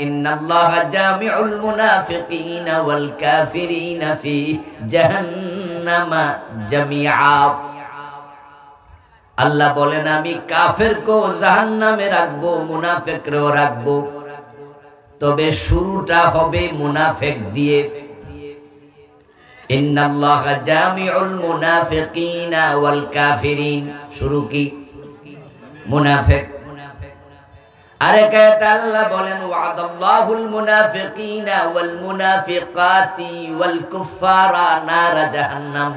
ইন্নাল্লাহা জামিউল মুনাফিকিনা ওয়াল কাফিরিনা ফি জাহান্নামা জামিআ। আল্লাহ বলেন আমি কাফেরকেও জাহান্নামে রাখবো, মুনাফিককেও রাখবো। তবে শুরুটা হবে মুনাফিক দিয়ে। ইন্নাল্লাহা জামিউল মুনাফিকিনা ওয়াল কাফিরিন, শুরু কি? মুনাফিক। আরেক আয়াতে আল্লাহ বলেন ওয়াদাল্লাহুল মুনাফিকিনা ওয়াল মুনাফিকাতি ওয়াল কুফারা নারা জাহান্নাম।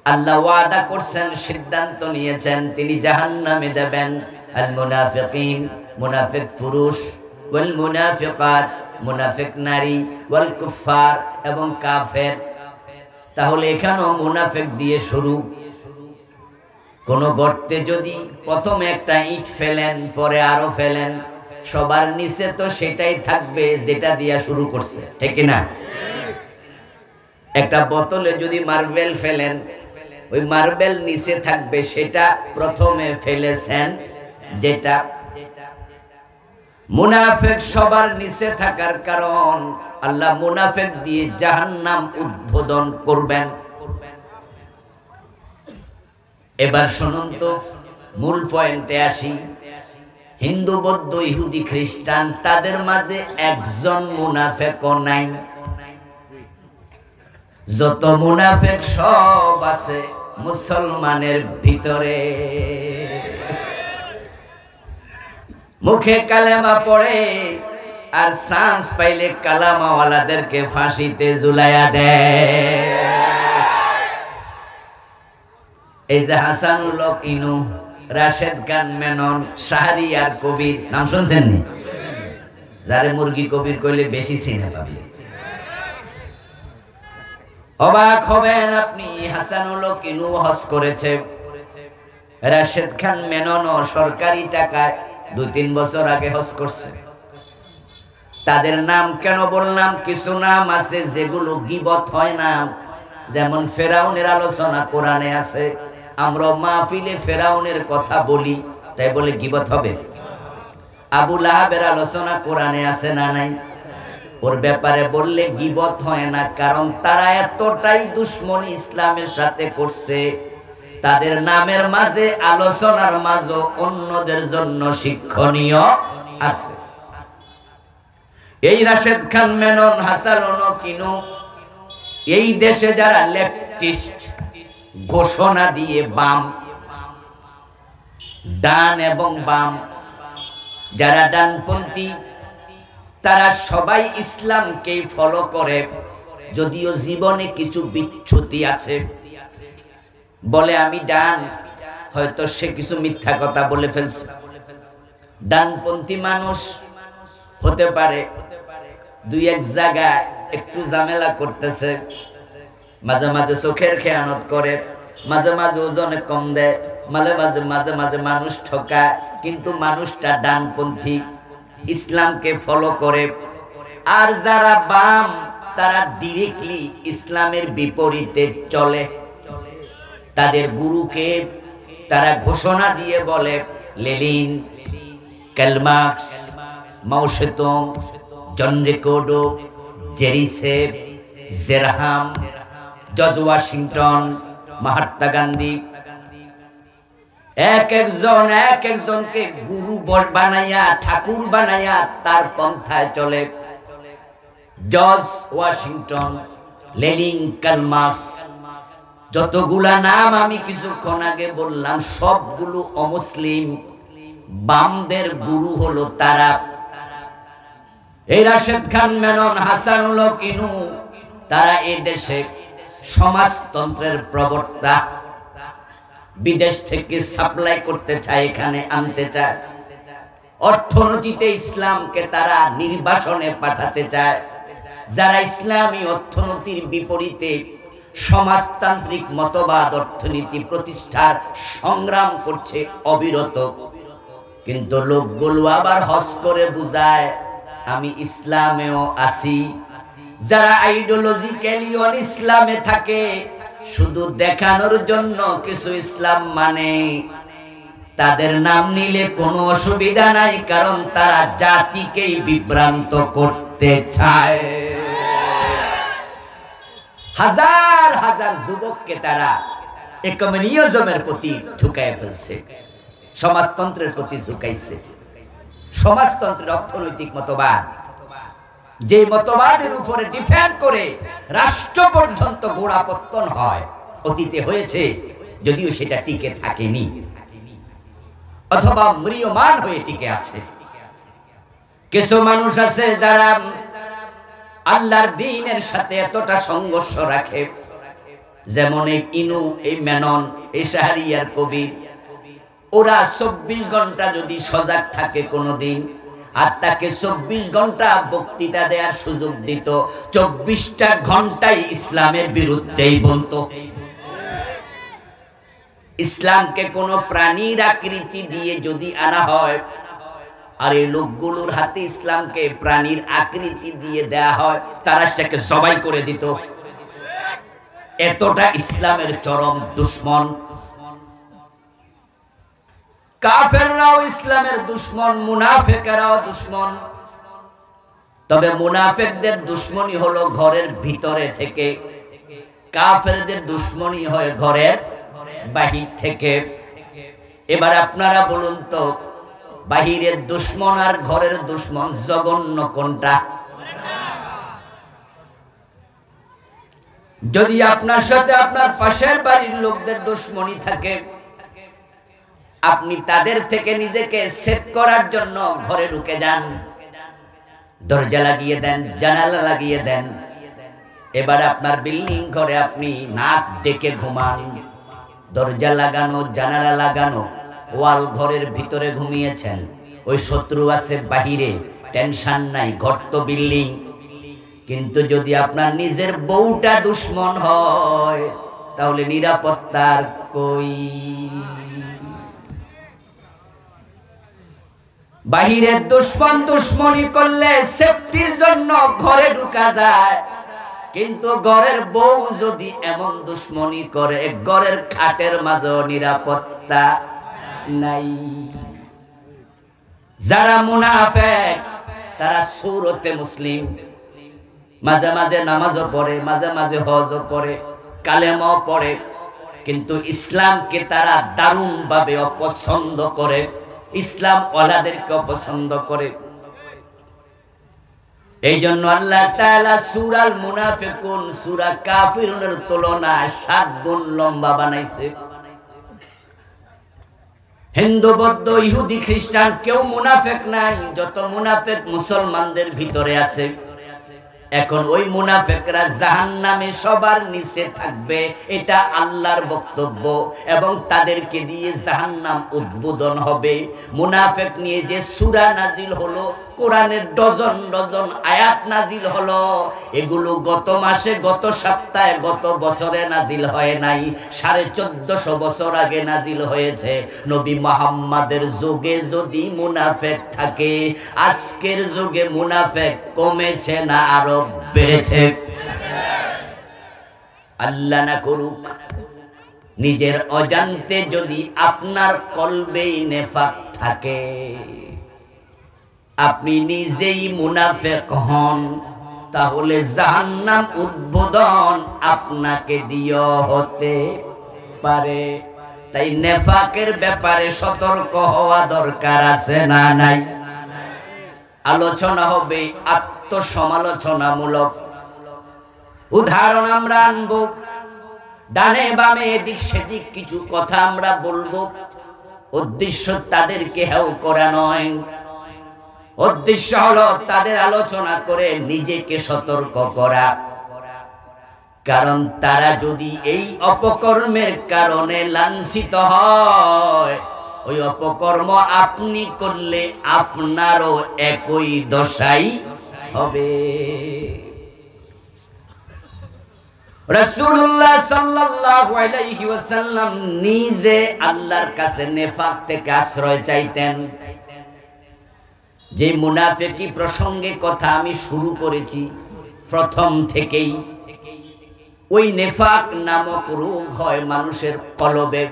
আল্লাহ ওয়াদা করছেন, সিদ্ধান্ত নিয়েছেন তিনি জাহান্নামে দেবেন। আল মুনাফিকিন, মুনাফিক পুরুষ, ওয়াল মুনাফিকাত, মুনাফিক নারী, ওয়াল কুফার, এবং কাফের। তাহলে এখানেও মুনাফিক দিয়ে শুরু। কোন গর্তে যদি প্রথমে একটা ইট ফেলেন, পরে আরো ফেলেন, সবার নিচে তো সেটাই থাকবে যেটা দিয়া শুরু করছে, ঠিক না? একটা বোতলে যদি মার্বেল ফেলেন, ওই মার্বেল নিচে থাকবে সেটা প্রথমে ফেলেছেন যেটা। মুনাফিক সবার নিচে থাকার কারণ আল্লাহ মুনাফিক দিয়ে জাহান্নাম উদ্বোধন করবেন। এবার শুনুন তো, মূল পয়েন্টে আসি। হিন্দু, বৌদ্ধ, ইহুদি, খ্রিস্টান, তাদের মাঝে একজন মুনাফিকও নাই। যত মুনাফিক সব আছে মুসলমানের ভিতরে। মুখে কালেমা পড়ে আর চান্স পাইলে কালামাওয়ালাদেরকে ফাঁসিতে ঝুলাইয়া দেয়। এই যে হাসানুল হক ইনু, রাশেদ খান মেনন, শাহরিয়ার কবির, নাম শুনছেন নি? যারে মুরগি কবির কইলে বেশি চিনে পাবি। অবাক হবেন আপনি, হাসানুল হক ইনু হজ করেছে, রাশেদ খান মেনন সরকারি টাকায় 2-3 বছর আগে হজ করছে। তাদের নাম কেন বললাম? কিছু নাম আছে যেগুলো গীবত হয় না। যেমন ফেরাউনের আলোচনা কোরআনে আছে, আমরা মাহফিলে ফেরাউনের কথা বলি, তাই বলে গীবত হবে? আবু লাহাবের আলোচনা কোরআনে আছে না নাই? ওর ব্যাপারে বললে গীবত হয় না, কারণ তারা এতটাই দুশমনী ইসলামের সাথে করছে, তাদের নামের মাঝে, আলোচনার মাঝে অন্যদের জন্য শিক্ষণীয় আছে। এই রাশেদ খান মেনন, হাসানুল হক ইনু, এই দেশে যারা লেফটিস্ট ঘোষণা দিয়ে বাম, ডান এবং বাম, যারা ডানপন্থী, তারা সবাই ইসলামকে ফলো করে। যদিও জীবনে কিছু বিচ্যুতি আছে, বলে আমি ডান, হয়তো সে কিছু মিথ্যা কথা বলে ফেলছে। ডানপন্থী মানুষ হতে পারে 2-1 জায়গায় একটু ঝামেলা করতেছে, মাঝে মাঝে চোখের খেয়ানত করে, মাঝে মাঝে ওজনে কম দেয়, মাঝে মাঝে মানুষ ঠকায়, কিন্তু মানুষটা ডানপন্থী, ইসলামকে ফলো করে। আর যারা বাম, তারা ডিরেক্টলি ইসলামের বিপরীতে চলে। তাদের গুরুকে তারা ঘোষণা দিয়ে বলে, Lenin, Karl Marx, Mao Tsetung, John Ricardo, Jerry সেভ, জেরহাম, জর্জ ওয়াশিংটন, মহাত্মা গান্ধী, এক একজনকে গুরু বানাইয়া, ঠাকুর বানাইয়া তার পন্থায় চলে। George Washington, Lenin, Karl Marx, যতগুলা নাম আমি কিছুক্ষণ আগে বললাম, সবগুলো অমুসলিম। বামদের গুরু হলো তারা। এই রাশেদ খান মেনন, হাসানুল হক ইনু, তারা এই দেশে সমাজতন্ত্রের প্রবক্তা। বিদেশ থেকে সাপ্লাই করতে চায়, এখানে আনতে চায়। অর্থনীতিতে ইসলামকে তারা নির্বাসনে পাঠাতে চায়। যারা ইসলামী অর্থনীতির বিপরীতে সমাজতান্ত্রিক মতবাদ অর্থনীতি প্রতিষ্ঠার সংগ্রাম করছে অবিরত, কিন্তু লোকগুলো আবার হজ করে বুঝায় আমি ইসলামেও আছি। যারা আইডিওলজিক্যালি অন ইসলামে থাকে, শুধু দেখানোর জন্য কিছু ইসলাম মানে, তাদের নাম নিলে কোনো অসুবিধা নাই, কারণ তারা জাতিকেই বিভ্রান্ত করতে চায়। হাজার হাজার যুবককে তারা কমিউনিজমের প্রতি ঝুঁকায় ফেলছে, সমাজতন্ত্রের প্রতি ঝুঁকাইছে। সমাজতন্ত্রের অর্থনৈতিক মতবাদ, যে মতবাদের উপরে ডিপেন্ড করে রাষ্ট্র পর্যন্ত গোড়াপত্তন হয়, অতীতে হয়েছে, যদিও সেটা টিকে থাকেনি অথবা ম্রিয়মান হয়ে টিকে আছে। কিছু মানুষ আছে যারা আল্লাহর দ্বীনের সাথে এতটা সংঘর্ষ রাখে, যেমন এই ইনু, এই মেনন, এই শাহরিয়ার কবির, ওরা 24 ঘন্টা যদি সজাগ থাকে কোনোদিন, আর তাকে 24 ঘন্টা বক্তৃতা দেওয়ার সুযোগ দিত, 24টা ঘন্টাই ইসলামের বিরুদ্ধেই বলতো। ইসলামকে কোন প্রাণীর আকৃতি দিয়ে যদি আনা হয়, আর এই লোকগুলোর হাতে ইসলামকে প্রাণীর আকৃতি দিয়ে দেয়া হয়, তারা সেটাকে জবাই করে দিত। এতটা ইসলামের চরম দুশ্মন। কাফেররাও ইসলামের দুশ্মন, মুনাফিকরাও দুশ্মন। তবে মুনাফিকদের দুশ্মনী হলো ঘরের ভিতরে থেকে, কাফেরদের দুশ্মনী হয় ঘরের বাহির থেকে। এবার আপনারা বলুন তো, বাহিরের দুশ্মন আর ঘরের দুশ্মন জঘন্য কোনটা? যদি আপনার সাথে আপনার পাশের বাড়ির লোকদের দুশ্মনী থাকে, আপনি তাদের থেকে নিজেকে সেভ করার জন্য ঘরে ঢুকে যান, দরজা লাগিয়ে দেন, জানালা লাগিয়ে দেন। এবার আপনার বিল্ডিং ঘরে আপনি নাক ডেকে ঘুমান, দরজা লাগানো, জানালা লাগানো, ওয়াল ঘরের ভিতরে ঘুমিয়েছেন। ওই শত্রু আছে বাহিরে, টেনশন নাই, ঘর তো বিল্ডিং। কিন্তু যদি আপনার নিজের বউটা দুশ্মন হয়, তাহলে নিরাপত্তার কই? বাহিরের দুশ্মন দুশ্মনী করলে সেফটির জন্য ঘরে ঢুকা যায়, কিন্তু ঘরের বউ যদি এমন দুশ্মনী করে, ঘরের খাটের মাঝে নিরাপত্তা নাই। যারা মুনাফিক তারা সূরতে মুসলিম, মাঝে মাঝে নামাজও পড়ে, মাঝে মাঝে হজও করে, কালেমাও পড়ে, কিন্তু ইসলামকে তারা দারুণ ভাবে অপছন্দ করে, ইসলাম ওয়ালাদেরকে অপছন্দ করে। এই জন্য আল্লাহ তাআলা সূরা আল মুনাফিকুন, সূরা কাফিরুনের তুলনায় 7 গুণ লম্বা বানাইছে। হিন্দু, বৌদ্ধ, ইহুদি, খ্রিস্টান কেউ মুনাফিক নাই, যত মুনাফিক মুসলমানদের ভিতরে আছে। এখন ওই মুনাফিকরা জাহান্নামে সবার নিচে থাকবে, এটা আল্লাহর বক্তব্য, এবং তাদেরকে দিয়ে জাহান্নাম উদ্বোধন হবে। মুনাফিক নিয়ে যে সূরা নাজিল হলো, কোরআনের ডজন ডজন আয়াত নাজিল হলো, এগুলো গত মাসে, গত সপ্তাহে, গত বছরে নাজিল হয় নাই, 1450 বছর আগে নাজিল হয়েছে। নবী মুহাম্মাদের যুগে যদি মুনাফিক থাকে, আজকের যুগে মুনাফিক কমেছে না আরো বেড়েছে? আল্লাহ না করুক, নিজের অজান্তে যদি আপনার কলবেই নেফাক থাকে, আপনি নিজেই মুনাফিক হন, তাহলে জাহান্নাম উদ্বোধন আপনাকে দিয়ে হতে পারে। তাই নেফাকের ব্যাপারে সতর্ক হওয়া দরকার আছে না নাই? আলোচনা হবে আত্মসমালোচনামূলক। উদাহরণ আমরা আনবো, ডানে বামে এদিক সেদিক কিছু কথা আমরা বলবো। উদ্দেশ্য তাদেরকে হেও করা নয়, উদ্দেশ্য হলো তাদের আলোচনা করে নিজেকে সতর্ক করা। কারণ তারা যদি এই অপকর্মের কারণে লাঞ্ছিত হয়, ওই অপকর্ম আপনি করলে আপনারও একই দশাই হবে। রাসূলুল্লাহ সাল্লাল্লাহু আলাইহি ওয়াসাল্লাম নিজে আল্লাহর কাছে নেফাক থেকে আশ্রয় চাইতেন। যে মুনাফিকি প্রসঙ্গে কথা আমি শুরু করেছি প্রথম থেকেই, ওই নেফাক নামক রোগ হয় মানুষের কলবে।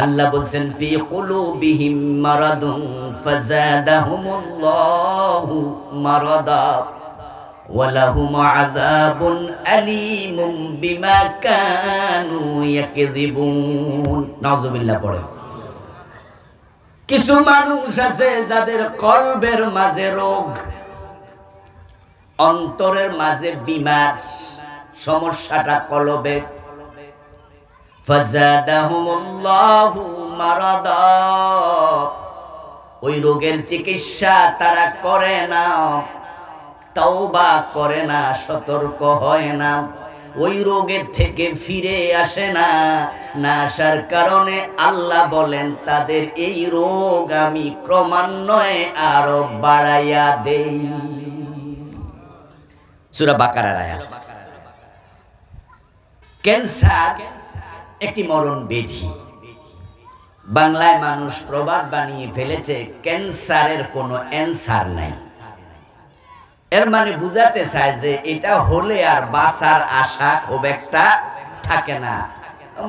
আল্লাহ বলছেন ফি কুলুবিহিম মারাদুন ফাযাদাহুমুল্লাহু মারাদা ওয়া লাহুম আযাবুন আলীমুম বিমা কানু ইয়াকযিবুন। নাউযুবিল্লাহ পড়ে। কিছু মানুষ আছে যাদের কলবের মাঝে রোগ, অন্তরের মাঝে বিমার, সমস্যাটা কলবে। ফাযাদাহুমুল্লাহু মারাদা, ওই রোগের চিকিৎসা তারা করে না, তওবা করে না, সতর্ক হয় না, ওই রোগের থেকে ফিরে আসে না। না আসার কারণে আল্লাহ বলেন তাদের এই রোগ আমি ক্রমান্বয়ে আরো বাড়াইয়া দেই। সূরা বাকারার আয়াত। ক্যান্সার একটি মরণ ব্যাধি। বাংলায় মানুষ প্রবাদ বানিয়ে ফেলেছে ক্যান্সারের কোনো অ্যানসার নাই। এর মানে বুঝাতে চায় যে এটা হলে আর বাঁচার আশা খুব একটা থাকে না,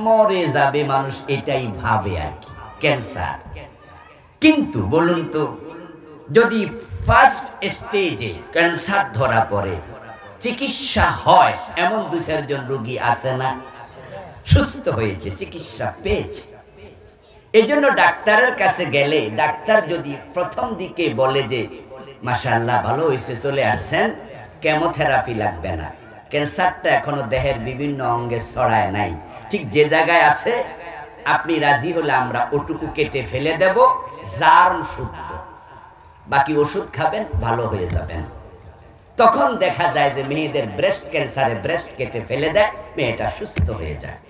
মরে যাবে মানুষ, এটাই ভাবে আর কি ক্যান্সার। কিন্তু বলুন তো, যদি ফার্স্ট স্টেজে ক্যান্সার ধরা পড়ে, চিকিৎসা হয়, এমন 2-4 জন রোগী আছে না, সুস্থ হয়েছে, চিকিৎসা পেয়েছে। এই জন্য ডাক্তারের কাছে গেলে ডাক্তার যদি প্রথম দিকে বলে যে মাশাআল্লাহ ভালো হয়েছে, চলে আসছেন, কেমোথেরাপি লাগবে না, ক্যান্সারটা এখনো দেহের বিভিন্ন অঙ্গে ছড়ায় নাই, ঠিক যে জায়গায় আছে আপনি রাজি হলে আমরা ওটুকু কেটে ফেলে দেব, জার্ম শুদ্ধ, বাকি ওষুধ খাবেন, ভালো হয়ে যাবেন। তখন দেখা যায় যে মেয়েদের ব্রেস্ট ক্যান্সারে ব্রেস্ট কেটে ফেলে দেয়, মেয়েটা সুস্থ হয়ে যায়।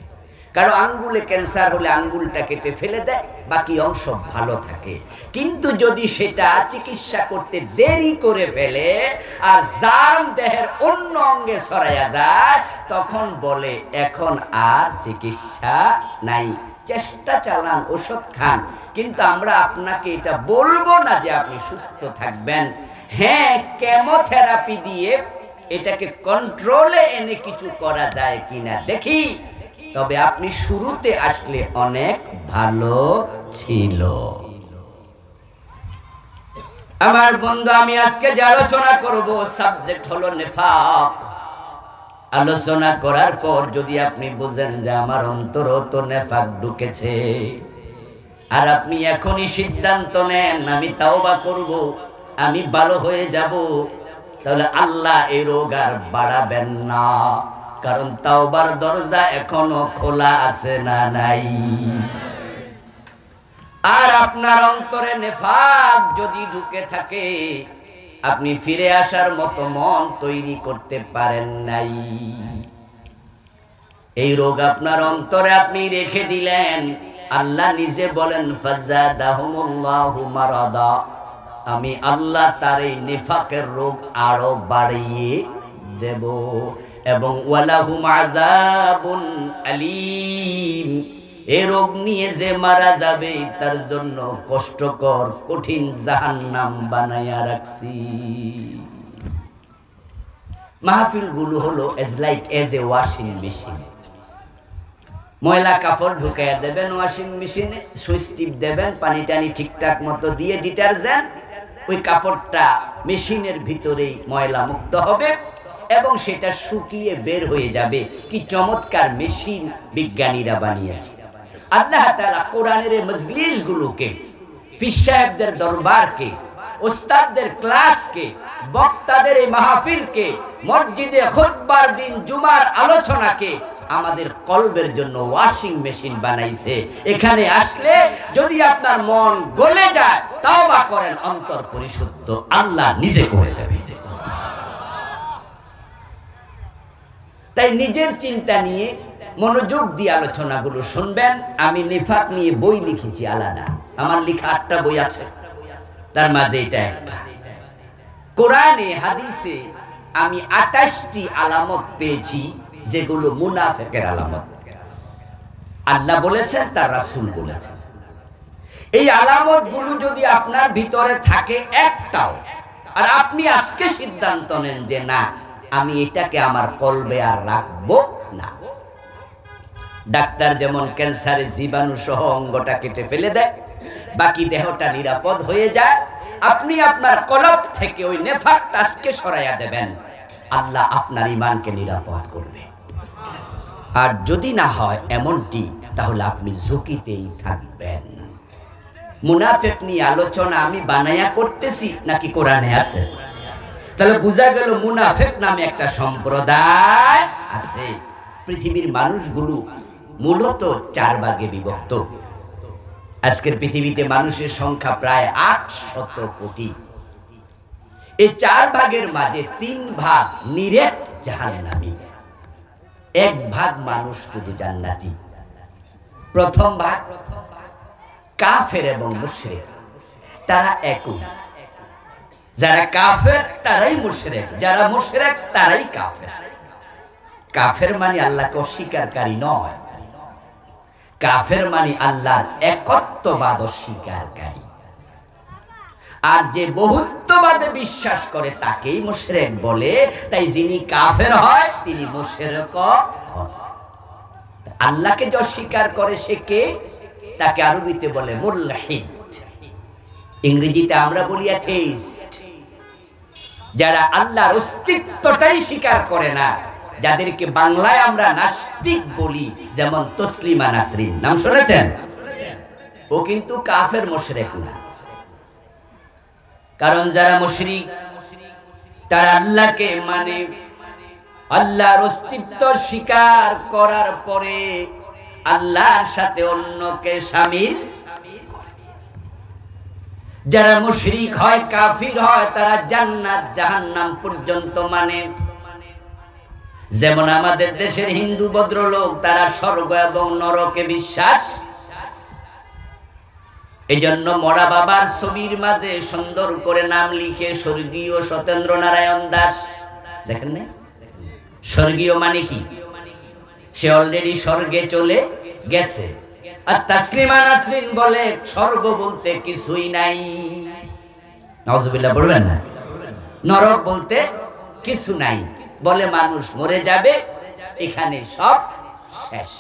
কারণ আঙ্গুলে ক্যান্সার হলে আঙ্গুলটা কেটে ফেলে দেয়, বাকি অংশ ভালো থাকে। কিন্তু যদি সেটা চিকিৎসা করতে দেরি করে ফেলে আর জার্ম দেহের অন্য অঙ্গে ছড়াইয়া যায়, তখন বলে এখন আর চিকিৎসা নাই, চেষ্টা চালান, ওষুধ খান, কিন্তু আমরা আপনাকে এটা বলবো না যে আপনি সুস্থ থাকবেন। হ্যাঁ, কেমোথেরাপি দিয়ে এটাকে কন্ট্রোলে এনে কিছু করা যায় কিনা দেখি, তবে আপনি শুরুতে আসলে অনেক ভালো ছিল। আমার বন্ধু, আমি আজকে যে আলোচনা করব সাবজেক্ট হলো নেফাক। আলোচনা করার পর যদি আপনি বুঝেন যে আমার অন্তরও তো নেফাক ঢুকেছে, আর আপনি এখনই সিদ্ধান্ত নেন আমি তাওবা করব, আমি ভালো হয়ে যাব, তাহলে আল্লাহ এই রোগ আর বাড়াবেন না, কারণ তাওবার দরজা এখনো খোলা আছে না নাই। আর আপনার অন্তরে নেফাক যদি ঢুকে থাকে, আপনি ফিরে আসার মতো মন তৈরি করতে পারেন নাই, এই রোগ আপনার অন্তরে আপনি রেখে দিলেন। আল্লাহ নিজে বলেন ফাযাদাহুমুল্লাহু মারাদা, আমি আল্লাহ তার এই নেফাকের রোগ আরো বাড়িয়ে দেব, এবং ওয়ালাহুম আযাবুন আলীম, এই রোগ নিয়ে যে মারা যাবে তার জন্য কষ্টকর কঠিন জাহান্নাম বানায়া রাখছি। মাহফিলগুলো হলো এজ এ ওয়াশিং মেশিন। ময়লা কাপড় ঢুকাইয়া দেবেন ওয়াশিং মেশিনে, সুইচ টিপ দেবেন, পানি টানি ঠিকঠাক মতো দিয়ে ডিটারজেন্ট, ওই কাপড়টা মেশিনের ভিতরেই ময়লা মুক্ত হবে এবং সেটা শুকিয়ে বের হয়ে যাবে। কি চমৎকার মেশিন বিজ্ঞানীরা বানিয়েছে। আল্লাহ তাআলা কোরআনের এই মজলিসগুলোকে, পীর সাহেবদের দরবারকে, ওস্তাদদের ক্লাসকে, বক্তাদের এই মাহফিলকে, মসজিদে খুতবার দিন জুমার আলোচনাকে আমাদের কলবের জন্য ওয়াশিং মেশিন বানাইছে। এখানে আসলে যদি আপনার মন গলে যায়, তাওবা করেন, অন্তর পরিশুদ্ধ আল্লাহ নিজে করে দেবে। তাই নিজের চিন্তা নিয়ে মনোযোগ দিয়ে আলোচনাগুলো শুনবেন। আমি নিফাক নিয়ে বই লিখেছি আলাদা, আমার লেখা 8টা বই আছে, তার মাঝে এটা একটা। কোরআনে হাদিসে আমি 28টি আলামত পেয়েছি যেগুলো মুনাফিকের আলামত। আল্লাহ বলেছেন, তার রাসূল বলেছেন। এই আলামতগুলো যদি আপনার ভিতরে থাকে একটাও, আর আপনি আজকে সিদ্ধান্ত নেন যে না, আমি এটাকে আমার কলবে আর রাখবো না, ডাক্তার যেমন ক্যান্সারের জীবাণু সহ অঙ্গটা কেটে ফেলে দেয়, বাকি দেহটা নিরাপদ হয়ে যায়, আপনি আপনার কলব থেকে ওই নেফাকটা আজকে সরাইয়া দেবেন, আল্লাহ আপনার ঈমানকে নিরাপদ করবে। আর যদি না হয় এমনটি, তাহলে আপনি ঝুঁকিতেই থাকবেন। মুনাফিক নিয়ে আলোচনা আমি বানায়া করতেছি নাকি কোরআনে আছে? তাহলে বোঝা গেল মুনাফিক নামে একটা সম্প্রদায় আছে। পৃথিবীর মানুষগুলো মূলত 4 ভাগে বিভক্ত। আজকের পৃথিবীতে মানুষের সংখ্যা প্রায় 800 কোটি। এই 4 ভাগের মাঝে 3 ভাগ নিরেট জাহান্নামী, 1 ভাগ মানুষ শুধু জান্নাতি। প্রথম ভাগ কাফের এবং মুশরিক, তারা একই। যারা কাফের তারাই মুশরিক, যারা মুশরিক তারাই কাফের। কাফের মানে আল্লাহকে অস্বীকারী নয়, কাফের মানে আল্লাহর একত্ববাদ অস্বীকারী। আর যে বহুত্ববাদে বিশ্বাস করে তাকেই মুশরিক বলে। তাই যিনি কাফের হয় তিনি মুশরিক হন। আল্লাহকে যে অস্বীকার করে সে কে? তাকে আরবিতে বলে মুলহিদ, ইংরেজিতে আমরা বলি অ্যাথেইস্ট। যারা আল্লাহর অস্তিত্বটাই স্বীকার করে না, যাদেরকে বাংলায় আমরা নাস্তিক বলি, যেমন তসলিমা নাসরিন, নাম শুনেছেন? ও কিন্তু কাফের মুশরিক না। কারণ যারা মুশরিক তারা আল্লাহকে মানে, আল্লাহর অস্তিত্ব স্বীকার করার পরে আল্লাহর সাথে অন্যকে শামিল। যারা মুশরিক হয়, কাফির হয়, তারা জান্নাত জাহান্নাম পর্যন্ত মানে। যেমন আমাদের দেশের হিন্দু ভদ্রলোক, তারা স্বর্গ এবং নরকে বিশ্বাস। এই জন্য মরা বাবার ছবির মাঝে সুন্দর করে নাম লিখে স্বর্গীয় সত্যেন্দ্র নারায়ণ দাস। দেখেন না? স্বর্গীয় মানে কি? সে অলরেডি স্বর্গে চলে গেছে। আর তাসলিমা নাসরিন বলে স্বর্গ বলতে কিছুই নাই। নাউজুবিল্লাহ বলবেন না? নরক বলতে কিছু নাই, বলে মানুষ মরে যাবে, এখানে সব শেষ।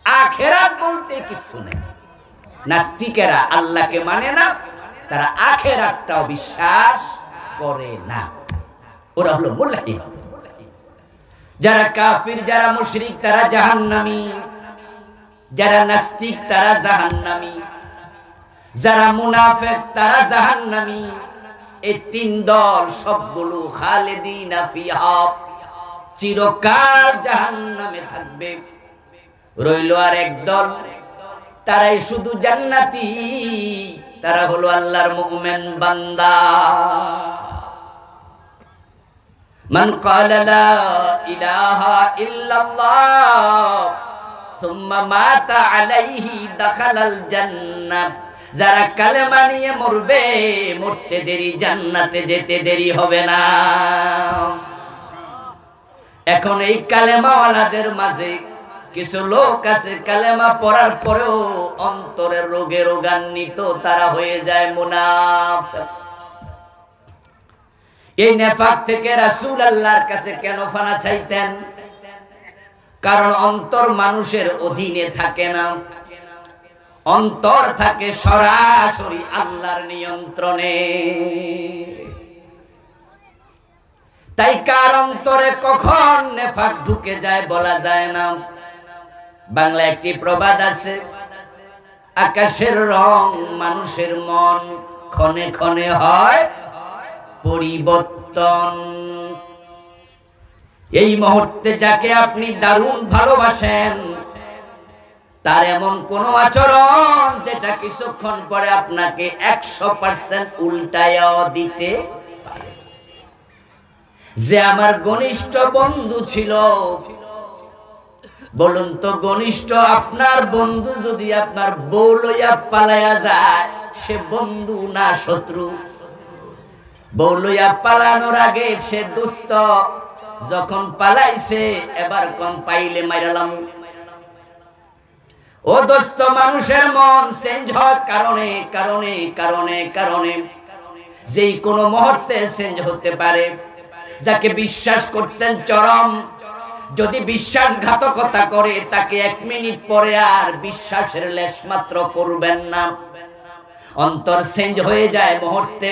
আখিরাত বলতে কিছু নেই। নাস্তিকেরা আল্লাহকে মানে না, তারা আখিরাতটাও বিশ্বাস করে না। ওরা হলো মুলহিদ। যারা কাফির, যারা মুশরিক তারা জাহান্নামী, যারা নাস্তিক তারা জাহান্নামী, যারা মুনাফিক তারা জাহান্নামী। এই 3 দল সবগুলো খালিদিনা ফিহা, চিরকাল জাহান্নামে থাকবে। রইল আর এক দল, তারাই শুধু জান্নাতি, তারা হলো আল্লাহর মুমিন বান্দা। মান ক্বালা লা ইলাহা ইল্লাল্লাহ সুম্মা মাতা আলাইহি দাখালাল জান্নাহ। যারা কালেমা নিয়ে মরবে, মরতে দেরি, জান্নাতে যেতে দেরি হবে না। এখন এই কালেমাওয়ালাদের মাঝে কিছু লোক আছে, কালেমা পড়ার পরেও অন্তরের রোগে রোগান্বিত, তারা হয়ে যায় মুনাফিক। এই নেফাক থেকে রাসূল আল্লাহর কাছে কেন ফানা চাইতেন? কারণ অন্তর মানুষের অধীনে থাকে না, অন্তর থাকে সরাসরি আল্লাহর নিয়ন্ত্রণে। তাই কার অন্তরে কখন নেফাক ঢুকে যায় বলা যায় না। বাংলা একটি প্রবাদ আছে, আকাশের রং মানুষের মন, ক্ষণে ক্ষণে হয় পরিবর্তন। এই মুহূর্তে যাকে আপনি দারুণ ভালোবাসেন, তার এমন কোন আচরণ যেটা কিছুক্ষণ পরে আপনাকে 100% উল্টায়া দিতে পারে। যে আমার ঘনিষ্ঠ বন্ধু ছিল, বলুন তো ঘনিষ্ঠ আপনার বন্ধু যদি আপনার বউ লইয়া পালায়া যায়, সে বন্ধু না শত্রু? বউ লইয়া পালানোর আগে সে দুষ্ট, যখন পালাইছে এবার কোন পাইলে মাইরালাম। ও দোস্ত, মানুষের মন চেঞ্জ হয় কারণে কারণে কারণে কারণে, যেই কোনো মুহূর্তে চেঞ্জ হতে পারে। যাকে বিশ্বাস করতেন চরম, যদি বিশ্বাসঘাতকতা করে তাকে 1 মিনিট পরে আর বিশ্বাসের লেশ মাত্র করবেন না। অন্তর চেঞ্জ হয়ে যায় মুহূর্তে।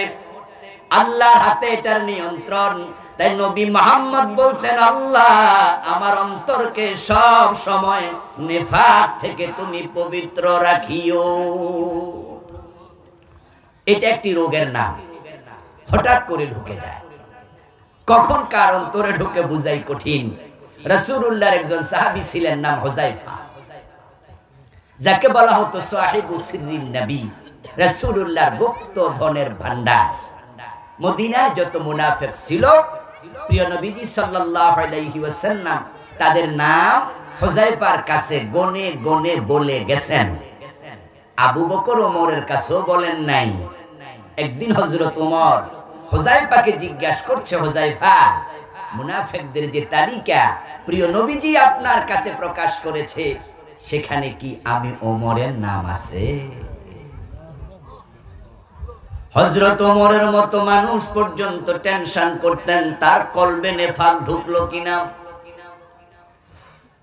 আল্লাহর হাতে এটার নিয়ন্ত্রণ। তাই নবী মুহাম্মদ বলতেন, আল্লাহ আমার অন্তরকে সব সময় নিফাক থেকে তুমি পবিত্র রাখিও। এটা একটি রোগের নাম, হঠাৎ করে ঢুকে যায়। কখন কার অন্তরে ঢুকে বুঝাই কঠিন। রাসূলুল্লাহর একজন সাহাবী ছিলেন, নাম হুযায়ফা, যাকে বলা হতো সাহিবু সিররিন নবী, রাসূলুল্লাহর গুপ্ত ধনের ভান্ডার। মদিনায় যত মুনাফিক ছিল, প্রিয় নবীজি সাল্লাল্লাহু আলাইহি ওয়াসাল্লাম তাদের নাম হুযায়ফার কাছে গনে গনে বলে গেছেন। আবু বকর ওমরের কাছেও বলেন নাই। একদিন হযরত ওমর হুযায়ফাকে জিজ্ঞাসা করছে, হুযায়ফা, মুনাফিকদের যে তালিকা প্রিয় নবীজি আপনার কাছে প্রকাশ করেছে, সেখানে কি আমি ওমরের নাম আছে? হযরত ওমরের মতো মানুষ পর্যন্ত টেনশন করতেন তার কলবে নেফাক ঢুকলো কিনা।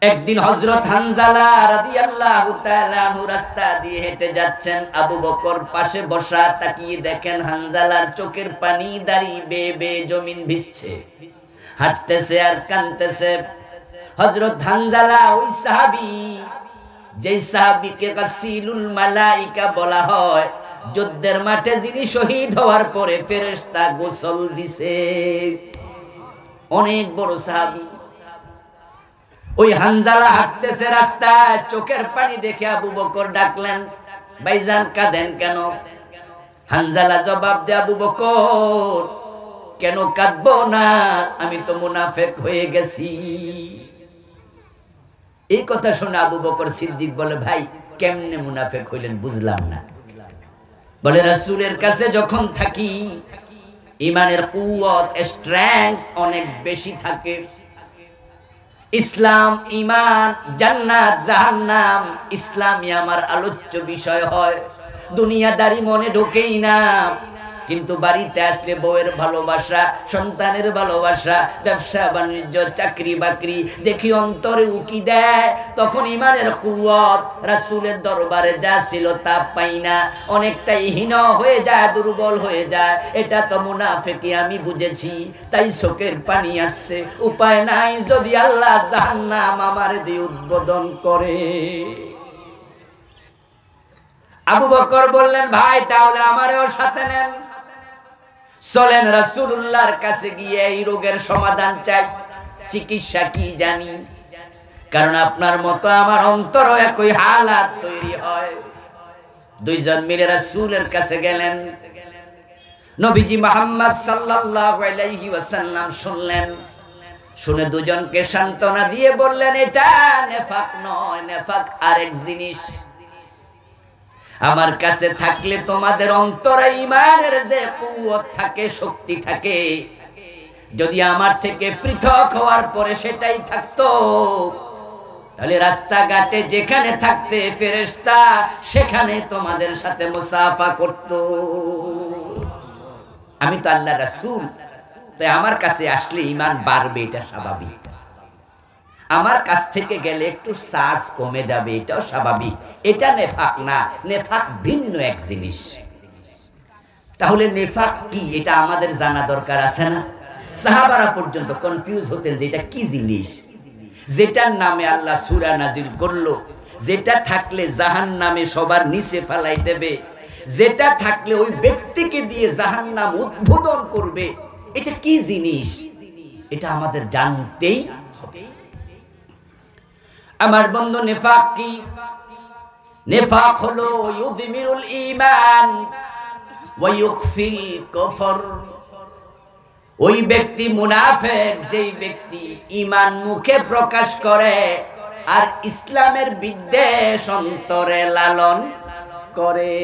একদিন হযরত হানজালা রাদিয়াল্লাহু তাআলা আনহু রাস্তা দিয়ে হেঁটে যাচ্ছেন, আবু বকর পাশে বসা, তাকিয়ে দেখেন হানজালার চোখের পানি দাঁড়ি বেয়ে বেয়ে জমিন ভিজছে, হাঁটতেছে আর কাঁদতেছে। হযরত হানজালা ওই সাহাবী, যেই সাহাবীকে গাসিলুল মালাইকা বলা হয়, যুদ্ধের মাঠে যিনি শহীদ হওয়ার পরে ফেরেশতা গোসল দিছে, অনেক বড় সাহাবী। ওই হানজালা হাঁটতেছে রাস্তায়, চোখের পানি দেখে আবু বকর ডাকলেন, ভাইজান কাঁদেন কেন? হানজালা জবাব দেয়, আবু বকর কেন কাঁদবো না, আমি তো মুনাফিক হয়ে গেছি। এই কথা শুনে আবু বকর সিদ্দিক বলে, ভাই কেমনে মুনাফিক হইলেন বুঝলাম না। বলে, রাসূলের কাছে যখন থাকি ঈমানের কুওয়াত, স্ট্রেংথ অনেক বেশি থাকে। ইসলাম, ঈমান, জান্নাত, জাহান্নাম ইসলামই আমার আলোচ্য বিষয় হয়। দুনিয়াদারি মনে ঢোকেই না। কিন্তু বাড়িতে আসলে বউয়ের ভালোবাসা, সন্তানের ভালোবাসা, ব্যবসা বাণিজ্য, চাকরি বাকরি দেখি অন্তরে উকি দেয়। তখন ঈমানের কুওয়াত রাসূলের দরবারে যা ছিল তা পাই না, অনেকটাই হীন হয়ে যায়, দুর্বল হয়ে যায়। এটা তো মুনাফিকি আমি বুঝেছি, তাই চোখের পানি আসছে। উপায় নাই, যদি আল্লাহ জাহান্নাম আমার দিয়ে উদ্বোধন করে। আবু বকর বললেন, ভাই তাহলে আমারও সাথে নেন, চলেন রাসূলুল্লাহর কাছে গিয়ে এই রোগের সমাধান চাই, চিকিৎসা কি জানি। কারণ আপনার মতো আমার অন্তরও একই হালাত তৈরি হয়। দুইজন মিলে রাসূলের কাছে গেলেন। নবীজি মুহাম্মদ সাল্লাল্লাহু আলাইহি ওয়াসাল্লাম শুনলেন, শুনে দুজনকে সান্ত্বনা দিয়ে বললেন, এটা নেফাক নয়, নেফাক আরেক জিনিস। আমার কাছে থাকলে তোমাদের অন্তরে ঈমানের যে কুওয়াত থাকে, শক্তি থাকে, যদি আমার থেকে পৃথক হওয়ার পরে সেটাই থাকতো, তাহলে রাস্তাঘাটে যেখানে থাকতে ফেরেশতা, সেখানে তোমাদের সাথে মুসাফা করত। আমি তো আল্লাহর রাসূল, তাই আমার কাছে আসলে ঈমান বাড়বে, এটা স্বাভাবিক। আমার কাছ থেকে গেলে একটু চার্জ কমে যাবে, এটাও স্বাভাবিক। এটা নেফাক না, নেফাক ভিন্ন এক জিনিস। তাহলে নেফাক কি, এটা আমাদের জানা দরকার আছে না? সাহাবারা পর্যন্ত কনফিউজ হতেন যে এটা কি জিনিস, যেটার নামে আল্লাহ সূরা নাজিল করলো, যেটা থাকলে জাহান্নামে সবার নিচে ফেলাই দেবে, যেটা থাকলে ওই ব্যক্তিকে দিয়ে জাহান্নাম উদ্বোধন করবে, এটা কি জিনিস, এটা আমাদের জানতেই হবে। আমার বন্ধু, নেফাক কি? নেফাক হলো ইউদমিরুল ঈমান ওয়া ইউখফিল কুফর। ওই ব্যক্তি মুনাফিক, যেই ব্যক্তি ঈমান মুখে প্রকাশ করে আর ইসলামের বিদ্বেষ অন্তরে লালন করে।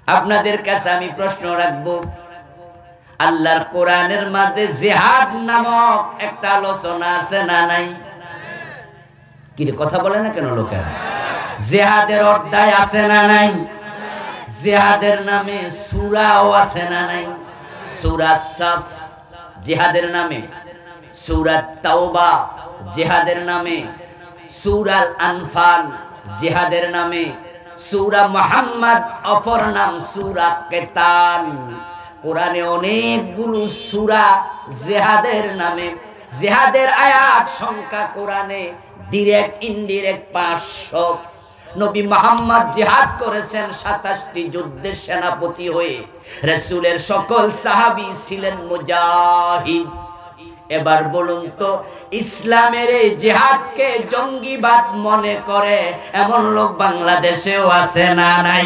আপনাদের কাছে আমি প্রশ্ন রাখবো, আল্লাহর কোরআনের মধ্যে জিহাদ নামক একটা আলোচনা আছে না নাই? কি রে, কথা বলে না কেন লোকেরা? জিহাদের অধ্যায় আছে না নাই? জিহাদের নামে সূরাও আছে না নাই? সূরা সাফ জিহাদের নামে সূরা তাওবা জিহাদের নামে, সূরা আনফাল জিহাদের নামে, সূরা মুহাম্মদ অপর নাম সূরা কিতাল। কোরআনে অনেকগুলো সূরা জিহাদের নামে। জিহাদের আয়াত সংখ্যা কোরআনে ডিরেক্ট ইনডিরেক্ট 500। নবী মুহাম্মদ জিহাদ করেছেন 27টি যুদ্ধের সেনাপতি হয়ে। রাসূলের সকল সাহাবী ছিলেন মুজাহিদ। এবার বলুন তো, ইসলামের এই জিহাদকে জঙ্গিবাদ মনে করে এমন লোক বাংলাদেশেও আছে না নাই?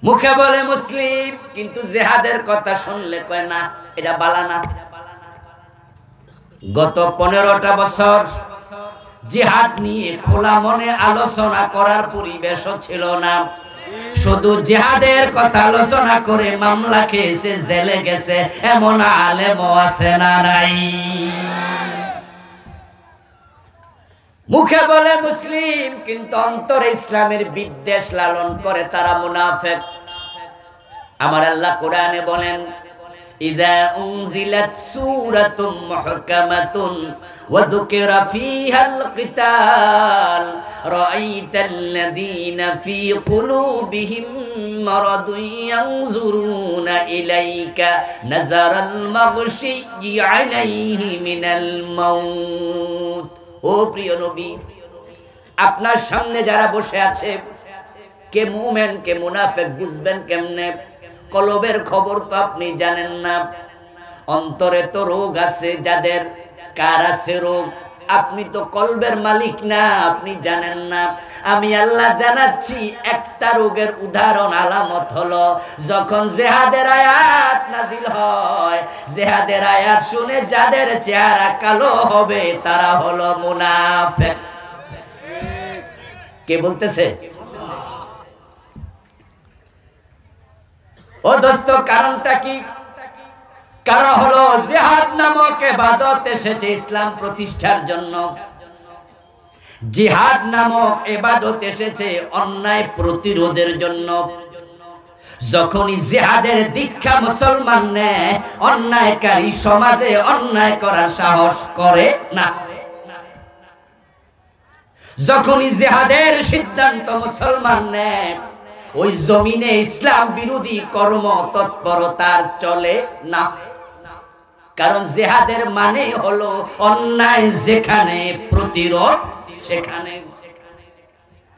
মুখে বলে মুসলিম, কিন্তু জিহাদের কথা শুনলে কয় না, এটা বালা না। গত 15টা বছর জিহাদ নিয়ে খোলা মনে আলোচনা করার পরিবেশও ছিল না। শুধু জিহাদের কথা আলোচনা করে মামলা খেয়েছে, জেলে গেছে এমন আলেমও আছে না নাই? মুখে বলে মুসলিম, কিন্তু অন্তরে ইসলামের বিদ্বেষ লালন করে তারা মুনাফিক। আমার আল্লাহ কোরআনে বলেন, ইযা উনজিলাত সূরাতুম মুহকামাতুন ওয়া যুকিরা ফীহাল কিতাল রাআইতাল্লাযীনা ফী কুলুবিহিম মারাদুন ইয়ানজুরুনা ইলাইকা নাযারাল মাগশিয়্যি আলাইহি মিনাল মাউত। ও প্রিয় নবী, আপনার সামনে যারা বসে আছে, কে মুমিন কে মুনাফিক বুঝবেন কেমনে? কলবের খবর তো আপনি জানেন না। অন্তরে তো রোগ আছে যাদের। কার আছে রোগ? আপনি তো কলবের মালিক না, আপনি জানেন না। আমি আল্লাহ জানাচ্ছি, একটা রোগের উদাহরণ আলামত হলো যখন জিহাদের আয়াত নাজিল হয়। জিহাদের আয়াত শুনে যাদের চেহারা কালো হবে তারা হলো মুনাফিক। কে বলতেছে? ও দোস্ত, কারণটা কি? কারণ হলো জিহাদ নামক ইবাদত এসেছে ইসলাম প্রতিষ্ঠার জন্য। জিহাদ নামক ইবাদত এসেছে অন্যায় প্রতিরোধের জন্য। যখনই জিহাদের দীক্ষা মুসলমান নেয়, অন্যায়কারী সমাজে অন্যায় করার সাহস করে না। যখনই জিহাদের সিদ্ধান্ত মুসলমান নেয়, ওই জমিনে ইসলাম বিরোধী কর্ম তৎপরতার চলে না। কারণ জিহাদের মানে হলো অন্যায় যেখানে, প্রতিরোধ সেখানে।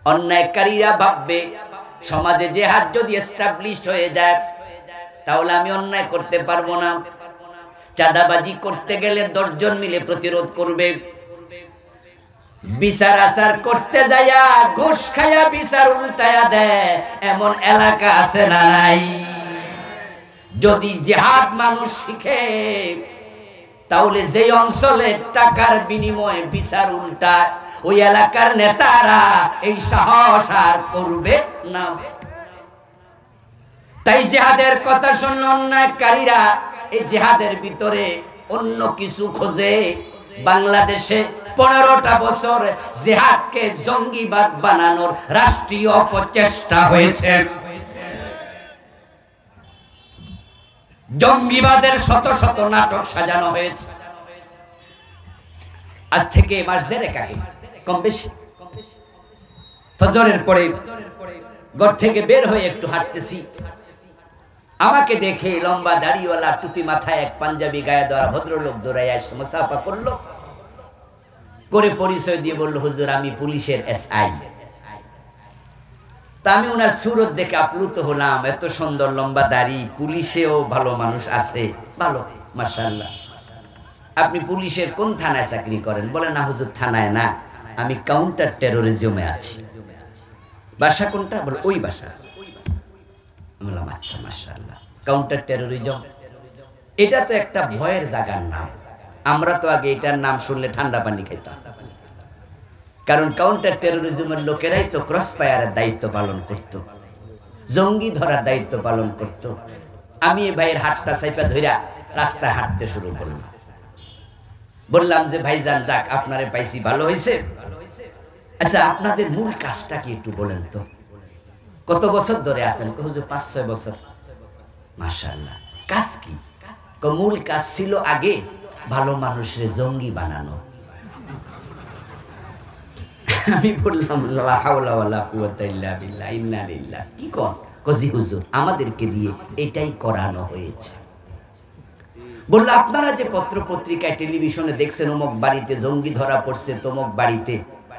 অন্যায়কারীরা ভাববে সমাজে জিহাদ যদি এস্টাবলিশড হয়ে যায় তাহলে আমি অন্যায় করতে পারবো না। চাঁদাবাজি করতে গেলে 10 জন মিলে প্রতিরোধ করবে। বিচার আচার করতে যায়া ঘুষ খায়া বিচার উল্টায়া দেয় এমন এলাকা আছে না নাই? যদি জিহাদ মানুষ শিখে, তাহলে যেই অঞ্চলে টাকার বিনিময়ে বিচার উল্টায়, ওই এলাকার নেতারা এই সাহস আর করবে না। তাই জিহাদের কথা শুনলে অন্যায়কারীরা এই জিহাদের ভিতরে অন্য কিছু খোঁজে। বাংলাদেশে 15টা বছর জিহাদকে জঙ্গিবাদ বানানোর রাষ্ট্রীয় প্রচেষ্টা হয়েছে। জঙ্গিবাদের শত শত নাটক সাজানো হয়েছে। আজ থেকে মাস দেড়েক আগে কম বেশি ফজরের পরে ঘর থেকে বের হয়ে একটু হাঁটতেছি। আমাকে দেখে লম্বা দাড়িওয়ালা টুপি মাথায় এক পাঞ্জাবি গায়ে দেওয়া ভদ্রলোক দৌড়ায় এসে মুসাফা করলো, করে পরিচয় দিয়ে বলল, হুজুর আমি পুলিশের এসআই। তা আমি ওনার সুরত দেখে আপ্লুত হলাম। এত সুন্দর লম্বা দাড়ি, পুলিশেও ভালো মানুষ আছে, ভালো মাশাআল্লাহ। আপনি পুলিশের কোন থানায় চাকরি করেন? বলে, না হুজুর থানায় না, আমি কাউন্টার টেরোরিজমে আছি। বাসা কোনটা? বলে ওই বাসা। বললাম আচ্ছা মাশাআল্লাহ। কাউন্টার টেরোরিজম, এটা তো একটা ভয়ের জায়গার নাম। আমরা তো আগে এটার নাম শুনলে ঠান্ডা পানি খাইতাম। কারণ কাউন্টার টেরোরিজমের লোকেরাই তো ক্রস ফায়ারের দায়িত্ব পালন করত, জঙ্গি ধরার দায়িত্ব পালন করত। আমি এই ভাইয়ের হাতটা চাইপা ধইরা রাস্তায় হাঁটতে শুরু করলাম। বললাম যে ভাইজান, যাক আপনারে পাইছি, ভালো হয়েছে। আচ্ছা আপনাদের মূল কাজটা কি একটু বলেন তো? কত বছর ধরে আছেন? হুজুর 5-6 বছর। মাশাআল্লাহ। কাজ কি? মূল কাজ ছিল আগে ভালো মানুষের জঙ্গি বানানো। আমি বললাম লা হাওলা ওয়ালা কুওয়াতা ইল্লা বিল্লাহ, ইন্না লিল্লাহি। কি কর? কজি হুজুর আমাদেরকে দিয়ে এটাই করানো হয়েছে। বলল আপনারা যে পত্র পত্রিকায় টেলিভিশনে দেখছেন অমুক বাড়িতে জঙ্গি ধরা পড়ছে, তমুক বাড়িতে,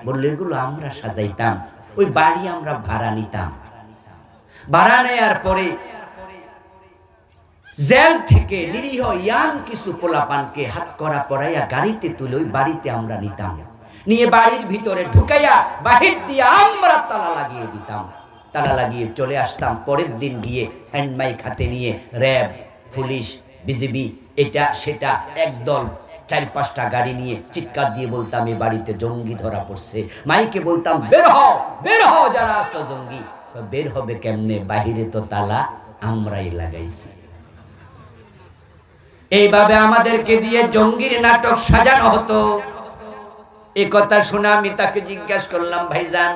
বললো এগুলো আমরা সাজাইতাম, ওই বাড়ি আমরা ভাড়া নিতাম। ভাড়া নেয়ার পরে জেল থেকে নিরীহ ইয়াং কিছু পোলাপানকে হাত করা পড়াইয়া গাড়িতে তুলে ওই বাড়িতে আমরা নিতাম, নিয়ে বাড়ির ভিতরে ঢুকাইয়া বাহির দিয়ে আমরা তালা লাগিয়ে দিতাম। তালা লাগিয়ে চলে আসতাম। পরের দিন গিয়ে হ্যান্ড মাইক হাতে নিয়ে র্যাব, পুলিশ, বিজিবি, এটা সেটা একদল 4-5টা গাড়ি নিয়ে চিৎকার দিয়ে বলতাম এই বাড়িতে জঙ্গি ধরা পড়ছে। মাইকে বলতাম বের হও, বের হও যারা আছো জঙ্গি। বের হবে কেমনে? বাহিরে তো তালা আমরাই লাগাইছি। এইভাবে আমাদেরকে দিয়ে জঙ্গির নাটক সাজানো হতো। এই কথা শুনে আমি তাকে জিজ্ঞাসা করলাম, ভাইজান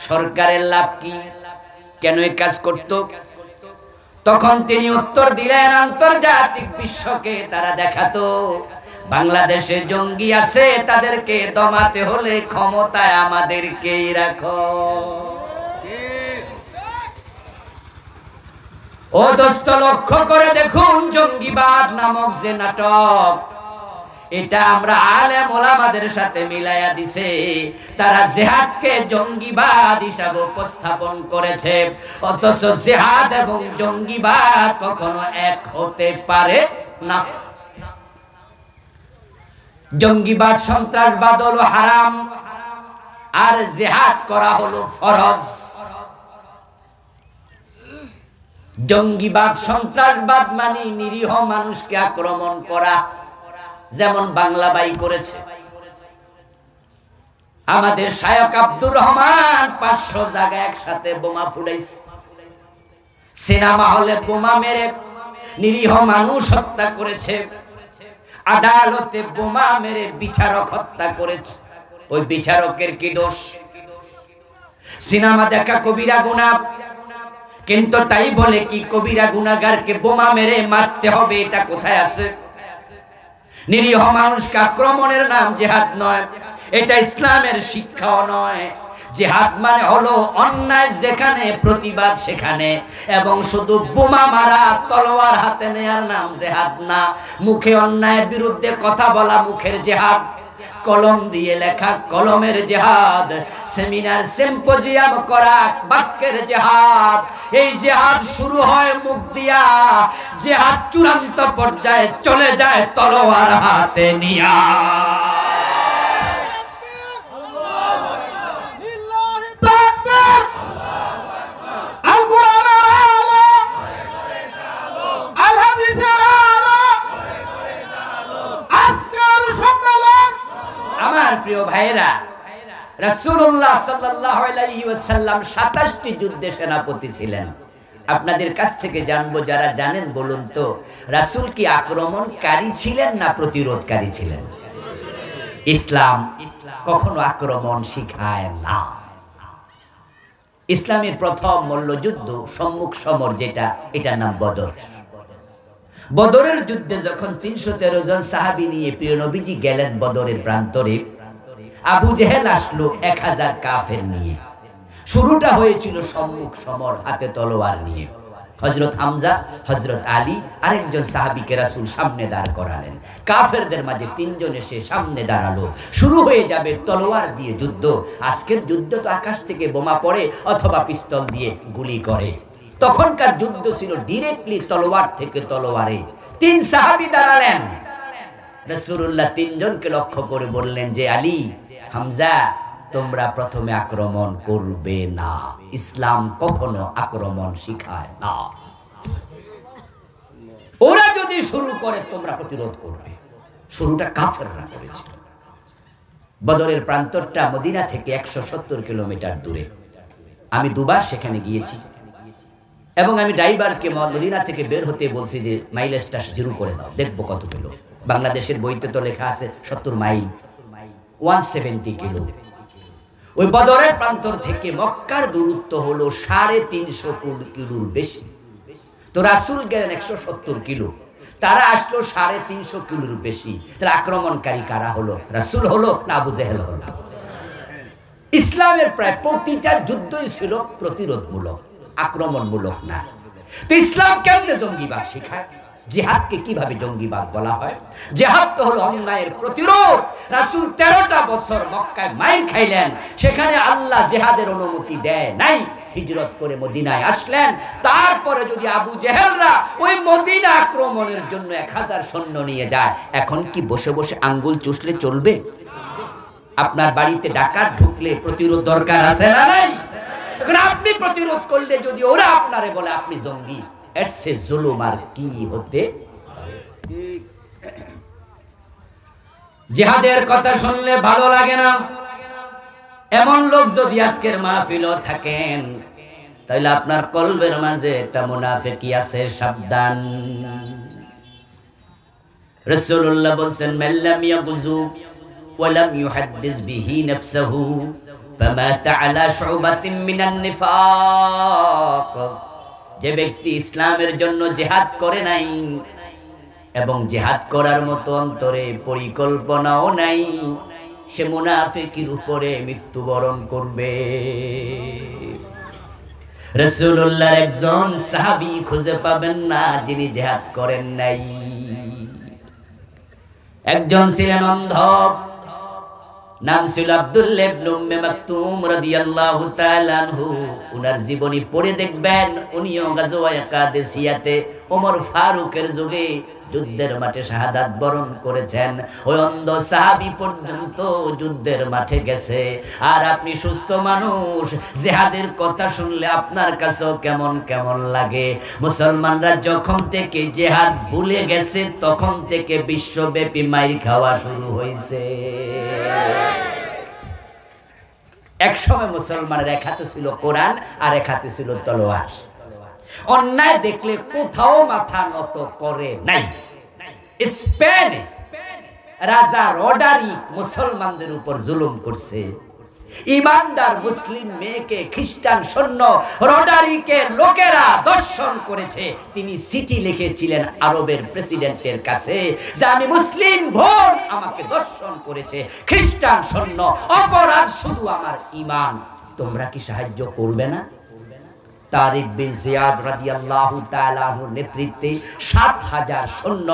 সরকারের লাভ কি, কেন এই কাজ করত? তখন তিনি উত্তর দিলেন, আন্তর্জাতিক বিশ্বকে তারা দেখাতো বাংলাদেশে জঙ্গি আছে, তাদেরকে দমাতে হলে ক্ষমতায় আমাদেরকেই রাখো। ও দোস্ত লক্ষ্য করে দেখুন, জঙ্গিবাদ নামক যে নাটক, এটা আমরা আলেম ওলামাদের সাথে মিলাইয়া দিছে। তারা জিহাদকে জঙ্গিবাদ হিসাবে উপস্থাপন করেছে, অথচ জিহাদ এবং জঙ্গিবাদ কখনো এক হতে পারে না। জঙ্গিবাদ সন্ত্রাসবাদ হলো হারাম, আর জিহাদ করা হলো ফরজ। জঙ্গিবাদ সন্ত্রাসবাদ মানে নিরীহ মানুষকে আক্রমণ করা, যেমন বাংলা বাই করেছে। আমাদের শায়খ আব্দুর রহমান 500 জায়গায় একসাথে বোমা ফুটাইছে। সিনেমা হলে বোমা মেরে নিরীহ মানুষ হত্যা করেছে। আদালতে বোমা মেরে বিচারক হত্যা করেছে। ওই বিচারকের কি দোষ? সিনেমা দেখা কবিরা গুনাহ, কিন্তু তাই বলে কি কবিরা গুনাহগারকে বোমা মেরে মারতে হবে? এটা কোথায় আছে? নিরীহ মানুষকে আক্রমণের নাম জিহাদ নয়, এটা ইসলামের শিক্ষাও নয়। জিহাদ মানে হলো অন্যায় যেখানে প্রতিবাদ সেখানে, এবং শুধু বোমা মারা তলোয়ার হাতে নেয়ার নাম জিহাদ না। মুখে অন্যায়ের বিরুদ্ধে কথা বলা মুখের জিহাদ, কলম দিয়ে লেখা কলমের জিহাদ, সেমিনার সিম্পোজিয়াম করা বাক্যের জিহাদ। এই জিহাদ শুরু হয় মুখ দিয়া, জিহাদ চূড়ান্ত পর্যায়ে চলে যায় তলোয়ার হাতে নিয়া। আমার প্রিয় ভাইরা, রাসূলুল্লাহ সাল্লাল্লাহু আলাইহি ওয়াসাল্লাম 27টি যুদ্ধে সেনাপতি ছিলেন। আপনাদের কাছ থেকে জানবো, যারা জানেন বলুন তো, রাসূল কি আক্রমণকারী ছিলেন না প্রতিরোধকারী ছিলেন? ইসলাম কখনো আক্রমণ শিখায় না। ইসলামের প্রথম মল্লযুদ্ধ সম্মুখ সমর যেটা, এটার নাম বদর। বদরের যুদ্ধে যখন 313 জন সাহাবী নিয়ে প্রিয় নবীজি গেলেন বদরের প্রান্তরে, আবু জেহেল আসলো 1000 কাফের নিয়ে। শুরুটা হয়েছিল সম্মুখ সমর, হাতে তলোয়ার নিয়ে। হযরত হামজা, হযরত আলী আরেকজন সাহাবীকে রাসূল সামনে দাঁড় করালেন। কাফেরদের মাঝে 3 জন এসে সামনে দাঁড়ালো। শুরু হয়ে যাবে তলোয়ার দিয়ে যুদ্ধ। আজকের যুদ্ধ তো আকাশ থেকে বোমা পড়ে অথবা পিস্তল দিয়ে গুলি করে। তখনকার যুদ্ধ ছিল ডাইরেক্টলি তলোয়ার থেকে তলোয়ারে। 3 সাহাবী দাঁড়ালেন। রাসূলুল্লাহ 3 জনকে লক্ষ্য করে বললেন যে আলী, হামজা, তোমরা প্রথমে আক্রমণ করবে না। ইসলাম কখনো আক্রমণ শিখায় না। ওরা যদি শুরু করে তোমরা প্রতিরোধ করবে। শুরুটা কাফেররা করেছিল। বদরের প্রান্তরটা মদিনা থেকে 170 কিলোমিটার দূরে। আমি দুবার সেখানে গিয়েছি এবং আমি ড্রাইভারকে মদিনা থেকে বের হতে বলছি যে মাইলেজটা 0 করে দাও, দেখবো কত কিলো। বাংলাদেশের বইতে তো লেখা আছে 70 মাইল, 170 কিলো। ওই বদরের প্রান্তর থেকে মক্কার দূরত্ব হলো 350 কিলোর বেশি। তো রাসূল গেলেন 170 কিলো। তারা আসলো 350 কিলোর বেশি। তাহলে আক্রমণকারী কারা হলো? রাসূল হলো না আবু জেহেল হলো? ইসলামের প্রায় প্রতিটা যুদ্ধই ছিল প্রতিরোধমূলক, আক্রমণমূলক না। তো ইসলাম কেমনে জঙ্গিবাদ শেখায়? জিহাদকে কিভাবে জঙ্গিবাদ বলা হয়? জিহাদ তো হলো অন্যায়ের প্রতিরোধ। রাসূল 13টা বছর মক্কায় মাইর খাইলেন, সেখানে আল্লাহ জিহাদের অনুমতি দেয় নাই। হিজরত করে মদিনায় আসলেন। তারপরে যদি আবু জেহেলরা ওই মদিনা আক্রমণের জন্য 1000 সৈন্য নিয়ে যায়, এখন কি বসে বসে আঙ্গুল চুষলে চলবে? আপনার বাড়িতে ডাকাত ঢুকলে প্রতিরোধ দরকার আছে না নাই? এখন আপনি প্রতিরোধ করলে যদি ওরা আপনারে বলে আপনি জঙ্গি, এর সে জুলুম আর কি হতে? জিহাদের কথা শুনলে ভালো লাগে না, এমন লোক যদি আজকের মাহফিলও থাকেন, তাহলে আপনার কলবের মাঝে একটা মুনাফিকি আছে, সাবধান। রাসূলুল্লাহ বলেন, মাল্লাম ইয়াগুযু ওয়ালাম ইউহাদ্দিস বিহি নাফসুহু ফামাতা আলা শুবাতিন মিনান নিফাক। যে ব্যক্তি ইসলামের জন্য জিহাদ করে নাই এবং জিহাদ করার মতো অন্তরে পরিকল্পনাও নাই, সে মুনাফিকির উপরে মৃত্যুবরণ করবে। রাসূলুল্লাহর একজন সাহাবী খুঁজে পাবেন না যিনি জিহাদ করেন নাই। একজন ছিলেন অন্ধ, নাম ছিল আব্দুল্লাহ ইবনে উম্মে মাকতুম রাদিয়াল্লাহু তাআলা আনহু। উনার জীবনী পড়ে দেখবেন, উনিও গাজওয়ায়ে কাদেসিয়াতে ওমর ফারুকের যুগে যুদ্ধের মাঠে শাহাদাত বরণ করেছেন। ওই অন্ধ সাহাবী পর্যন্ত যুদ্ধের মাঠে গেছে। আর আপনি সুস্থ মানুষ, জিহাদের কথা শুনলে আপনার কাছেও কেমন কেমন লাগে। মুসলমানরা যখন থেকে জিহাদ ভুলে গেছে, তখন থেকে বিশ্বব্যাপী মাইর খাওয়া শুরু হয়েছে। একসময় মুসলমানের এক হাতে ছিল কোরআন আর এক হাতে ছিল তলোয়ার। অন্যায় দেখলে কোথাও মাথা নত করে নাই। স্পেনে রাজা রডারিক মুসলমানদের উপর জুলুম করছে। ইমানদার মুসলিম মেয়েকে খ্রিস্টান সৈন্য রডারিকের লোকেরা দর্শন করেছে। তিনি চিঠি লিখেছিলেন আরবের প্রেসিডেন্টের কাছে যে আমি মুসলিম বোন, আমাকে দর্শন করেছে খ্রিস্টান সৈন্য, অপরাধ শুধু আমার ঈমান, তোমরা কি সাহায্য করবে না? তারিক বিন জিয়াদ রাদিয়াল্লাহু তাআলা আনহুর নেতৃত্বে 7000 সৈন্য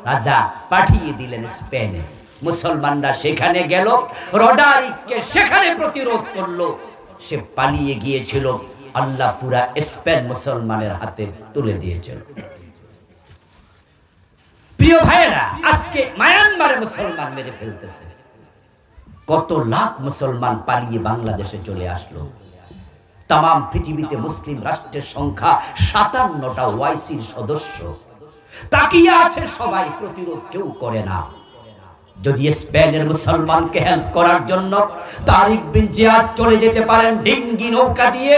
রাজা পাঠিয়ে দিলেন স্পেনে। মুসলমানরা সেখানে গেল, রডারিককে সেখানে প্রতিরোধ করলো। সে পালিয়ে গিয়েছিল, আল্লাহ পুরা স্পেন মুসলমানের হাতে তুলে দিয়েছিল। প্রিয় ভাইয়েরা, আজকে মায়ানমারে মুসলমান মেরে ফেলতেছে। কত লাখ মুসলমান পালিয়ে বাংলাদেশে চলে আসলো। তাম পৃথিবীতে মুসলিম রাষ্ট্রের সংখ্যা 57টা, ওআইসির সদস্য। তাকিয়ে আছে সবাই, প্রতিরোধ কেউ করে না। যদি স্পেনের মুসলমানকে হেল্প করার জন্য তারিক বিন জিয়াদ চলে যেতে পারেন ডিঙ্গি নৌকা দিয়ে,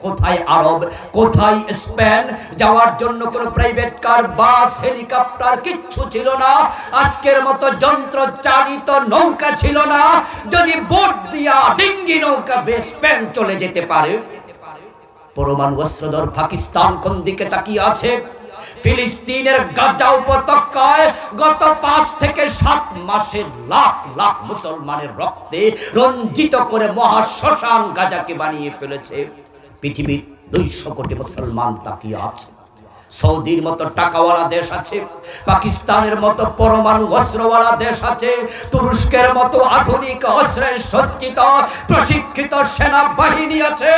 কোথায় আরব, কোথায় স্পেন? যাওয়ার জন্য কোনো প্রাইভেট কার, বাস, হেলিকপ্টার কিচ্ছু ছিল না। আজকের মতো যন্ত্র চালিত নৌকা ছিল না। যদি বোট দিয়া ডিঙ্গি নৌকা স্পেন চলে যেতে পারে, পরমাণু অস্ত্রধর পাকিস্তান কোন দিকে তাকিয়ে আছে? ফিলিস্তিনের গাজা উপত্যকায় গত 5 থেকে 7 মাসে লাখ লাখ মুসলমানের রক্তে রঞ্জিত করে মহাশ্মশান গাজাকে বানিয়ে ফেলেছে। পৃথিবীর 200 কোটি মুসলমান তাকিয়ে আছে। সৌদির মতো টাকাওয়ালা দেশ আছে, পাকিস্তানের মতো পরমাণু অস্ত্রওয়ালা দেশ আছে, তুরস্কের মতো আধুনিক অস্ত্রে সজ্জিত প্রশিক্ষিত সেনাবাহিনী আছে।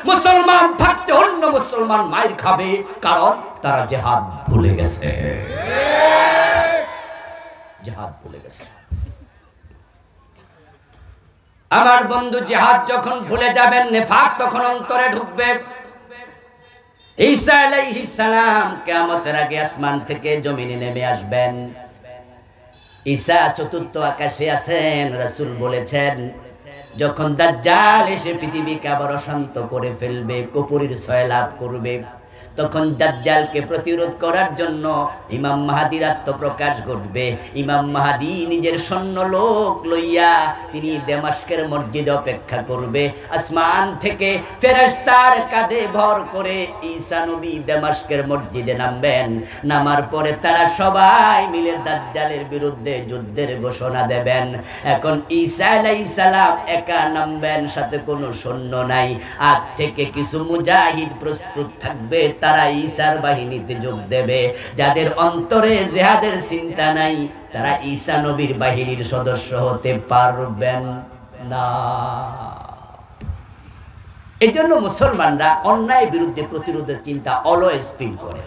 মুসলমান থাকতে অন্য মুসলমান মাইর খাবে, কারণ তারা জিহাদ ভুলে গেছে। জিহাদ ভুলে গেছে। আমার বন্ধু, জিহাদ যখন ভুলে যাবেন, নেফাক তখন অন্তরে ঢুকবে। ঈসা আলাইহিস সালাম কিয়ামতের আগে আসমান থেকে জমিনে নেমে আসবেন। ঈসা 4র্থ আকাশে আছেন। রাসূল বলেছেন, যখন দাজ্জাল এসে পৃথিবীকে আবার অশান্ত করে ফেলবে, কুফরীর ছয় লাভ করবে, তখন দাজ্জালকে প্রতিরোধ করার জন্য ইমাম মাহদীর আত্মপ্রকাশ ঘটবে। ইমাম মাহদী নিজের সৈন্য লোক লইয়া তিনি দামেস্কের মসজিদে অপেক্ষা করবে। আসমান থেকে ফেরেশতার কাঁধে ভর করে ঈসা নবী দামেস্কের মসজিদে নামবেন। নামার পরে তারা সবাই মিলে দাজ্জালের বিরুদ্ধে যুদ্ধের ঘোষণা দেবেন। এখন ঈসা আলাইহিস সালাম একা নামবেন, সাথে কোনো সৈন্য নাই। আগ থেকে কিছু মুজাহিদ প্রস্তুত থাকবে, তারা ঈসার বাহিনীতে যোগ দেবে। যাদের অন্তরে জিহাদের চিন্তা নাই তারা ঈসা নবীর বাহিনীর সদস্য হতে পারবেন না। এই জন্য মুসলমানরা অন্যায় বিরুদ্ধে প্রতিরোধের চিন্তা অলওয়েজ ফিল করে।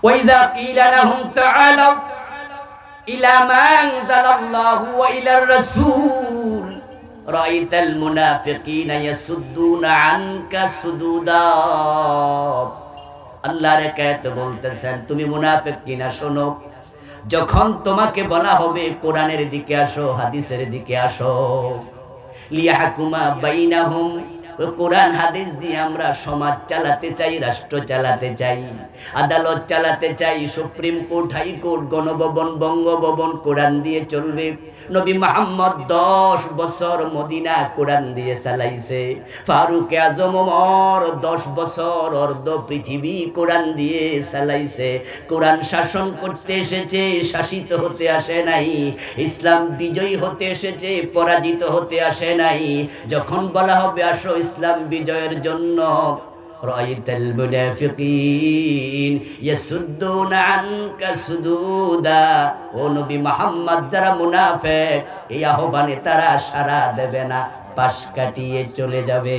ওয়াইযা কিলা লাহুম তাআলাউ ইলা মা আনজালাল্লাহু ওয়া ইলার রাসূল রাআইতাল মুনাফিকিনা ইয়াসুদ্দুনা আনকা সুদুদা। আল্লাহর কায়ত বলতেছেন, তুমি মুনাফিক কিনা শোনো। যখন তোমাকে বলা হবে কোরআনের দিকে আসো, হাদিসের দিকে আসো, লিয়াহকুমা বাইনাহুম, কোরআন হাদিস দিয়ে আমরা সমাজ চালাতে চাই, রাষ্ট্র চালাতে চাই, আদালত চালাতে চাই, supreme court, high court, Ganabhaban, Bangabhaban কোরআন দিয়ে চলবে। নবী মুহাম্মদ 10 বছর মদিনা কোরআন দিয়ে চালাইছে। ফারুক আজম ওমর 10 বছর অর্ধ পৃথিবী কোরআন দিয়ে চালাইছে। কোরআন শাসন করতে এসেছে, শাসিত হতে আসে নাই। ইসলাম বিজয়ী হতে এসেছে, পরাজিত হতে আসে নাই। যখন বলা হবে আসো ইসলাম বিজয়ের জন্য, রাআইতাল মুনাফিকিন ইয়াসুদ্দুনা আনকা সুদুদা, ও নবী মুহাম্মদ যারা মুনাফিক এই আহ্বানে তারা সাড়া দেবে না, পাশ কাটিয়ে চলে যাবে।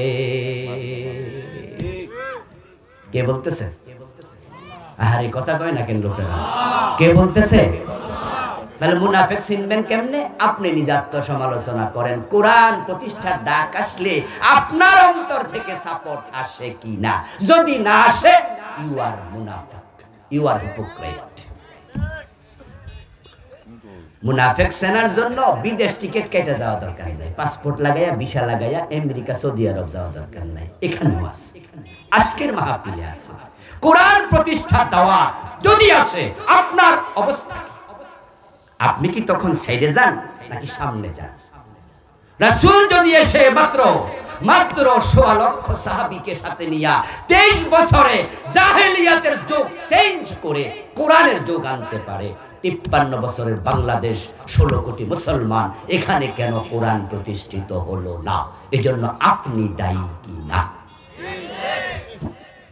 কে বলতেছে? আরে কথা কয় না কেন লোকেরা? কে বলতেছে? তাহলে মুনাফিক চিনবেন কেমনে? আপনি নিজে আত্মসমালোচনা করেন। কোরআন প্রতিষ্ঠার ডাক আসলে আপনার অন্তর থেকে সাপোর্ট আসে কি না? যদি না আসে, ইউ আর মুনাফিক, ইউ আর হিপোক্রাইট। মুনাফিক সেনার জন্য বিদেশ টিকিট কেটে যাওয়া দরকার নাই, পাসপোর্ট লাগাইয়া ভিসা লাগাইয়া আমেরিকা সৌদি আরব যাওয়া দরকার নাই। এখানেও আছে, আজকের মাহফিলে আছে। কোরআন প্রতিষ্ঠার দাওয়াত যদি আসে, আপনার অবস্থা আপনি কি তখন সাইডে যান নাকি সামনে যান? রাসূল যদি এসে মাত্র 1.25 লক্ষ সাহাবীকে সাথে নিয়া 23 বছরে জাহেলিয়াতের যুগ চেঞ্জ করে কোরআনের যুগ আনতে পারে, 53 বছরের বাংলাদেশ 16 কোটি মুসলমান, এখানে কেন কোরআন প্রতিষ্ঠিত হলো না? এজন্য আপনি দায়ী কি না?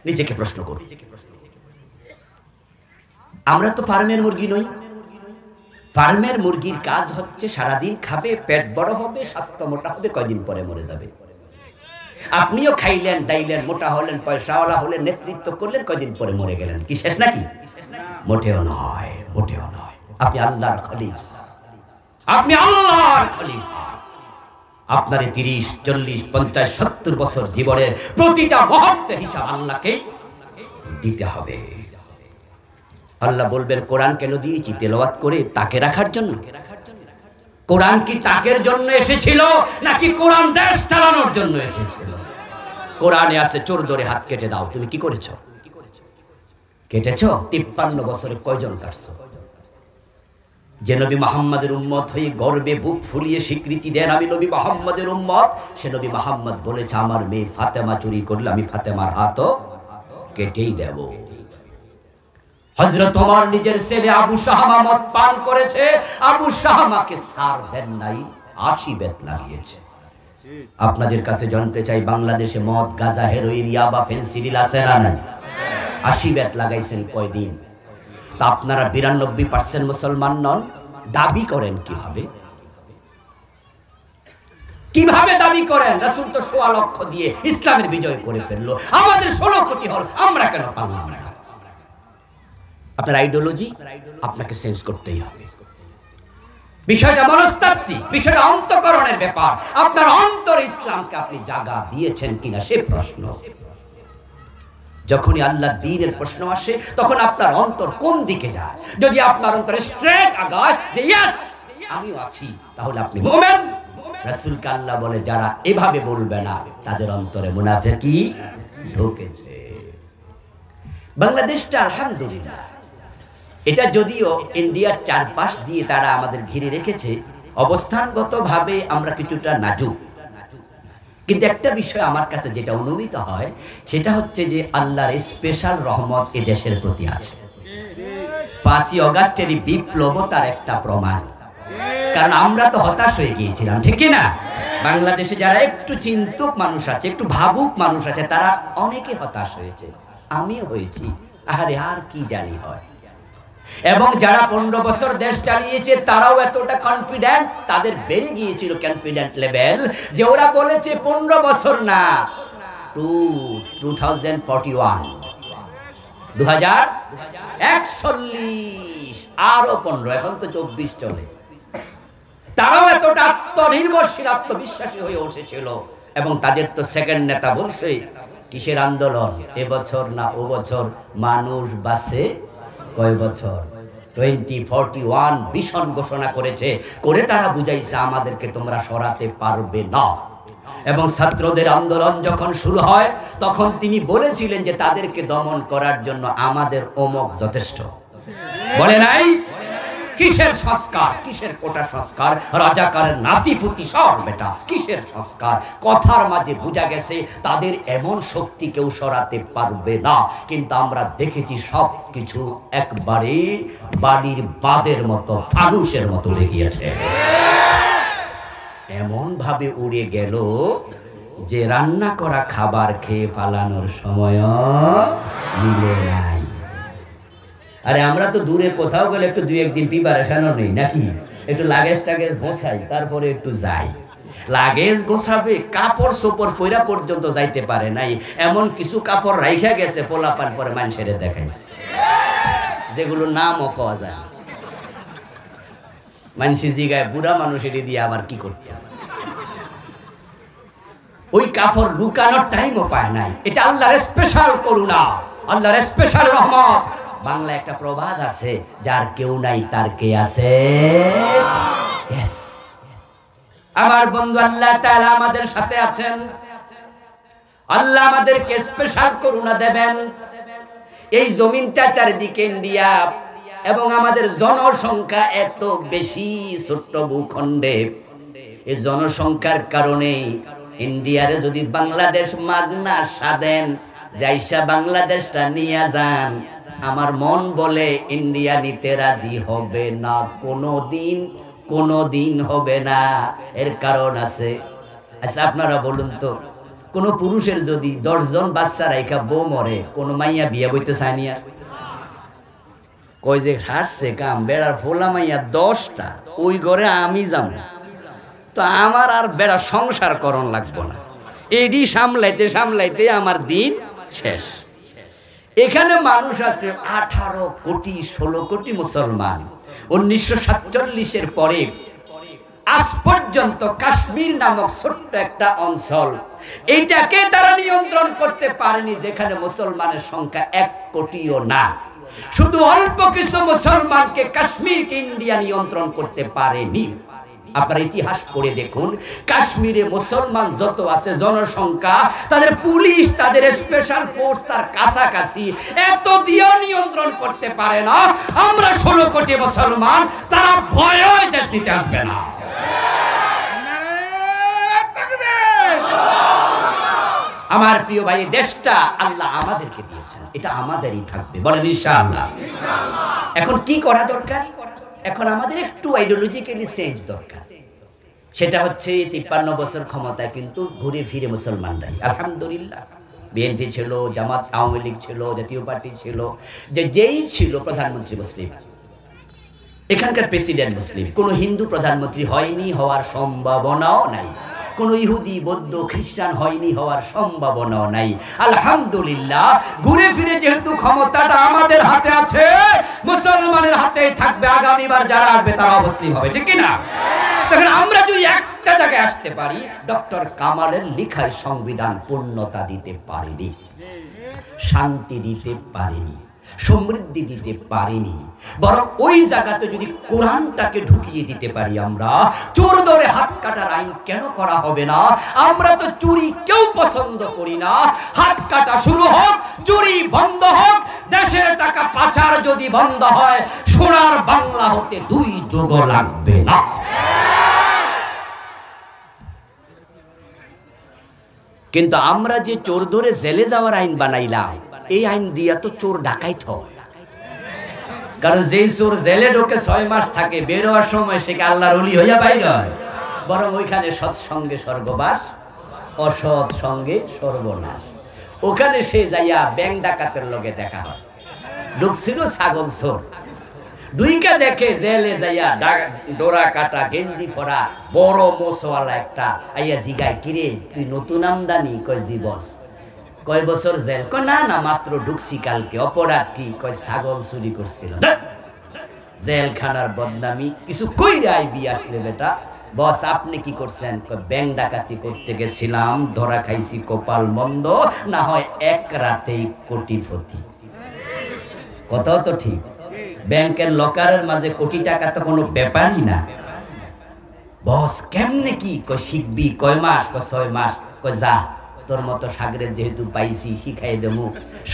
নিজেকে প্রশ্ন করুন। আমরা তো ফার্মের মুরগি নই। ফার্মের মুরগির কাজ হচ্ছে সারাদিন খাবে, পেট বড় হবে, স্বাস্থ্য মোটা হবে, কয়দিন পরে মরে যাবে। আপনিও খাইলেন, দাইলেন, মোটা হলেন, পয়সাওয়ালা হলেন, নেতৃত্ব করলেন, কয়দিন পরে মরে গেলেন। কি শেষ নাকি? মোটেও নয়, মোটেও নয়। আপনি আল্লাহর খলিফা, আপনি আল্লাহর খলিফা। আপনার 30, 40, 50, 70 বছর জীবনের প্রতিটা মুহূর্তের হিসাব আল্লাহকে দিতে হবে। আল্লাহ বলবেন, কোরআন কেন দিয়েছি? তেলাওয়াত করে তাকে রাখার জন্য। কোরআন কি তাকের জন্য এসেছিল নাকি কোরআন দেশ চালানোর জন্য এসেছিল? কোরআনে আছে চোর ধরে হাত কেটে দাও। তুমি কি করেছো? কেটেছো? 53 বছরে কয়জন কাটছো? যে নবী মুহাম্মাদের উম্মত হয়ে গর্বে বুক ফুলিয়ে স্বীকৃতি দেন আমি নবী মুহাম্মাদের উম্মত, সে নবী মুহাম্মদ বলেছে আমার মেয়ে ফাতেমা চুরি করলে আমি ফাতেমার হাতও কেটেই দেব। হযরত ওমর নিজের ছেলে আবু শাহামা মদ পান করেছে, আবু শাহামাকে সার দেন নাই, 80 বেত লাগিয়েছে। আপনাদের কাছে জানতে চাই, বাংলাদেশে মদ, গাঁজা, হেরোইন, ইয়াবা, ফেনসিডিল আছে না নাই? 80 বেত লাগাইছেন কয়দিন? তা আপনারা 92% মুসলমান নন, দাবি করেন কিভাবে? কিভাবে দাবি করেন? রাসূল তো 1.25 লক্ষ দিয়ে ইসলামের বিজয় করে ফেললো, আমাদের 16 কোটি হল, আমরা কেন পারলাম না? আপনার আইডিওলজি আপনাকে চেঞ্জ করতেই হবে। বিষয়টা মনস্তাত্ত্বিক, বিষয়টা অন্তঃকরণের ব্যাপার। আপনার অন্তর ইসলামকে আপনি জায়গা দিয়েছেন কিনা সে প্রশ্ন। যখনই আল্লাহর দ্বীনের প্রশ্ন আসে তখন আপনার অন্তর কোন দিকে যায়? যদি আপনার অন্তরে স্ট্রেট আগায় যে ইয়েস আমিও আছি, তাহলে আপনি মুমিন। রাসূলকে আল্লাহ বলে যারা এভাবে বলবে না তাদের অন্তরে মুনাফিকি ঢুকেছে। বাংলাদেশটা আলহামদুলিল্লাহ, এটা যদিও ইন্ডিয়ার চারপাশ দিয়ে তারা আমাদের ঘিরে রেখেছে, অবস্থানগতভাবে আমরা কিছুটা নাজুক, কিন্তু একটা বিষয় আমার কাছে যেটা অনুমিত হয় সেটা হচ্ছে যে আল্লাহর স্পেশাল রহমত এ দেশের প্রতি আছে। 5ই অগাস্টের বিপ্লব তার একটা প্রমাণ, কারণ আমরা তো হতাশ হয়ে গিয়েছিলাম, ঠিক কি না? বাংলাদেশে যারা একটু চিন্তুক মানুষ আছে, একটু ভাবুক মানুষ আছে, তারা অনেকে হতাশ হয়েছে, আমিও হয়েছি। আরে আর কি জানি হয়। এবং যারা 15 বছর দেশ চালিয়েছে তারাও এতটা কনফিডেন্ট, তাদের বেড়ে গিয়েছিল কনফিডেন্ট লেভেল, যে ওরা বলেছে 15 বছর না, 2041 আরো 15, এখন তো 24 চলে। তারাও এতটা আত্মনির্ভরশীল, আত্মবিশ্বাসী হয়ে উঠেছিল। এবং তাদের তো সেকেন্ড নেতা বলছে কিসের আন্দোলন, এবছর না ও বছর, মানুষ বাঁচে কয় বছর, 2041 ভীষণ ঘোষণা করেছে, করে তারা বুঝাইছে আমাদেরকে তোমরা সরাতে পারবে না। এবং ছাত্রদের আন্দোলন যখন শুরু হয় তখন তিনি বলেছিলেন যে তাদেরকে দমন করার জন্য আমাদের অমক যথেষ্ট, বলে নাই? কিসের সংস্কার, কিসের কোটা সংস্কার, রাজাকারের নাতিপুতি সব বেটা, কিসের সংস্কার? কথার মাঝে বোঝা গেছে তাদের এমন শক্তি কেউ সরাতে পারবে না। কিন্তু আমরা দেখেছি সব কিছু একবারে বালির বাঁধের মতো, ফানুসের মতো উড়ে গিয়েছে। এমন ভাবে উড়ে গেল যে রান্না করা খাবার খেয়ে ফালানোর সময় মিলে নাই। আরে আমরা তো দূরে কোথাও গেলে একটু 2-1 দিন প্রিপারেশনও নেই নাকি, একটু লাগেজ টাগেজ গোছাই, তারপরে একটু যাই। লাগেজ গোছাবে, কাপড় চোপড় পয়রা পর্যন্ত যাইতে পারে নাই, এমন কিছু কাপড় রাইখা গেছে পোলাপান পরে মানুষের দেখাইছে, যেগুলো নামও কওয়া যায়। মানুষ জিগায় বুড়া মানুষের দিয়ে আবার কি করতে, ওই কাপড় লুকানোর টাইমও পায় নাই। এটা আল্লাহর স্পেশাল করুণা, আল্লাহর স্পেশাল রহমত। বাংলা একটা প্রবাদ আছে, যার কেউ নাই তার কে আছে। আমার বন্ধু আল্লাহ তাআলা আমাদের সাথে আছেন, আল্লাহ আমাদেরকে স্পেশাল করুণা দেবেন। এই জমিনটা চারিদিকে ইন্ডিয়া, এবং আমাদের জনসংখ্যা এত বেশি ছোট্ট ভূখণ্ডে, এই জনসংখ্যার কারণে ইন্ডিয়ারে যদি বাংলাদেশ মাগনা সাদেন, যাইসা বাংলাদেশটা নিয়ে যান, আমার মন বলে ইন্ডিয়া নিতে রাজি হবে না, কোনোদিন হবে না। এর কারণ আছে। আচ্ছা আপনারা বলুন তো, কোন পুরুষের যদি 10 জন বাচ্চা রাইখা বউ মরে, কোন মাইয়া বিয়ে বইতে চায়নি? আর কই যে হাসছে কাম, বেড়ার ফোলা মাইয়া 10টা, ওই ঘরে আমি যাম, তো আমার আর বেড়া সংসার করণ লাগবো না, এডি সামলাইতে সামলাইতে আমার দিন শেষ। এখানে মানুষ আছে 18 কোটি 16 কোটি মুসলমান। 1947-এর পরে আজ পর্যন্ত কাশ্মীর নামক ছোট্ট একটা অঞ্চল, এটাকে তারা নিয়ন্ত্রণ করতে পারেনি, যেখানে মুসলমানের সংখ্যা 1 কোটিও না। শুধু অল্প কিছু মুসলমানকে কাশ্মীরকে ইন্ডিয়া নিয়ন্ত্রণ করতে পারেনি। আপনারা ইতিহাস পড়ে দেখুন, কাশ্মীরে মুসলমান যত আছে জনসংখ্যা, তাদের পুলিশ, তাদের স্পেশাল ফোর্স তার কাছাকাছি, এত দিয়েও নিয়ন্ত্রণ করতে পারে না। আমরা 16 কোটি মুসলমান, তারা ভয়ে দেশ নিতে আসবে না। আমার প্রিয় ভাই, দেশটা আল্লাহ আমাদেরকে দিয়েছেন, এটা আমাদেরই থাকবে, বলেন ইনশাআল্লাহ। এখন কি করা দরকার? এখন আমাদের একটু আইডিওলজিক্যালি চেঞ্জ দরকার। সেটা হচ্ছে 53 বছর ক্ষমতায় কিন্তু ঘুরে ফিরে মুসলমানরাই, আলহামদুলিল্লাহ, বিএনপি ছিল, জামাত, আওয়ামী লীগ ছিল, জাতীয় পার্টি ছিল, যেই ছিল প্রধানমন্ত্রী মুসলিম, এখানকার প্রেসিডেন্ট মুসলিম, কোনো হিন্দু প্রধানমন্ত্রী হয়নি, হওয়ার সম্ভাবনাও নাই। কোনো ইহুদি, বৌদ্ধ, খ্রিস্টান হয়নি, হওয়ার সম্ভাবনাও নাই। আলহামদুলিল্লাহ, ঘুরে ফিরে যেহেতু ক্ষমতাটা আমাদের হাতে আছে, মুসলমানের হাতে থাকবে। আগামীবার যারা আসবে তারা মুসলিম হবে, ঠিক কিনা? তখন আমরা যদি একটা জায়গায় আসতে পারি, ডক্টর কামালের লেখায় সংবিধান পূর্ণতা দিতে পারেনি, শান্তি দিতে পারেনি, সমৃদ্ধি দিতে পারেনি, বরং ওই জায়গাতে যদি কোরআনটাকে ঢুকিয়ে দিতে পারি আমরা, চোর ধরে হাত কাটার আইন কেন করা হবে না? আমরা তো চুরি কেউ পছন্দ করি না, হাত কাটা শুরু হোক, চুরি বন্ধ হোক, দেশের টাকা পাচার যদি বন্ধ হয়, সোনার বাংলা হতে 2 যুগ লাগবে না। কিন্তু আমরা যে চোর ধরে জেলে যাওয়ার আইন বানাইলাম, এই আইন দিয়া তো চোর ডাকাইত হয়। কারণ যেই চোর জেলে ঢোকে 6 মাস থাকে, বের হওয়ার সময় সে আল্লাহর ওলি হইয়া বাইর হয়। বরং ওইখানে সৎসঙ্গে স্বর্গবাস, অসৎ সঙ্গে সর্বনাশ। ওখানে সে যাইয়া ব্যাংক ডাকাতের লগে দেখা হয়। ঢুকছিল ছাগল চোর, দুইকা দেখে জেলে যাইয়া ডোরা কাটা গেঞ্জি পরা বড় মোছওয়ালা একটা আইয়া জিগায়, কিরে তুই নতুন আমদানি? কয় জি বস। কয় বছর জেল? কয় না না, মাত্র ঢুকছি কালকে। অপরাধ কি? কয় ছাগল চুরি করছিল। জেলখানার বদনামি কিছু কইরা আইবি আসলে বেটা। বস আপনি কি করছেন? কয় ব্যাংক ডাকাতি করতে গেছিলাম, ধরা খাইছি কপাল মন্দ, না হয় এক রাতেই কোটিপতি। কথাও তো ঠিক। ব্যাংকের লকারের মাঝে কোটি টাকা তো কোনো ব্যাপারই না। বস কেমনে কি? কয় শিখবি। কয় মাস? কয় 6 মাস। কয় যা, তোর মতো সাগরে যেহেতু পাইছি শিখাই দেবো।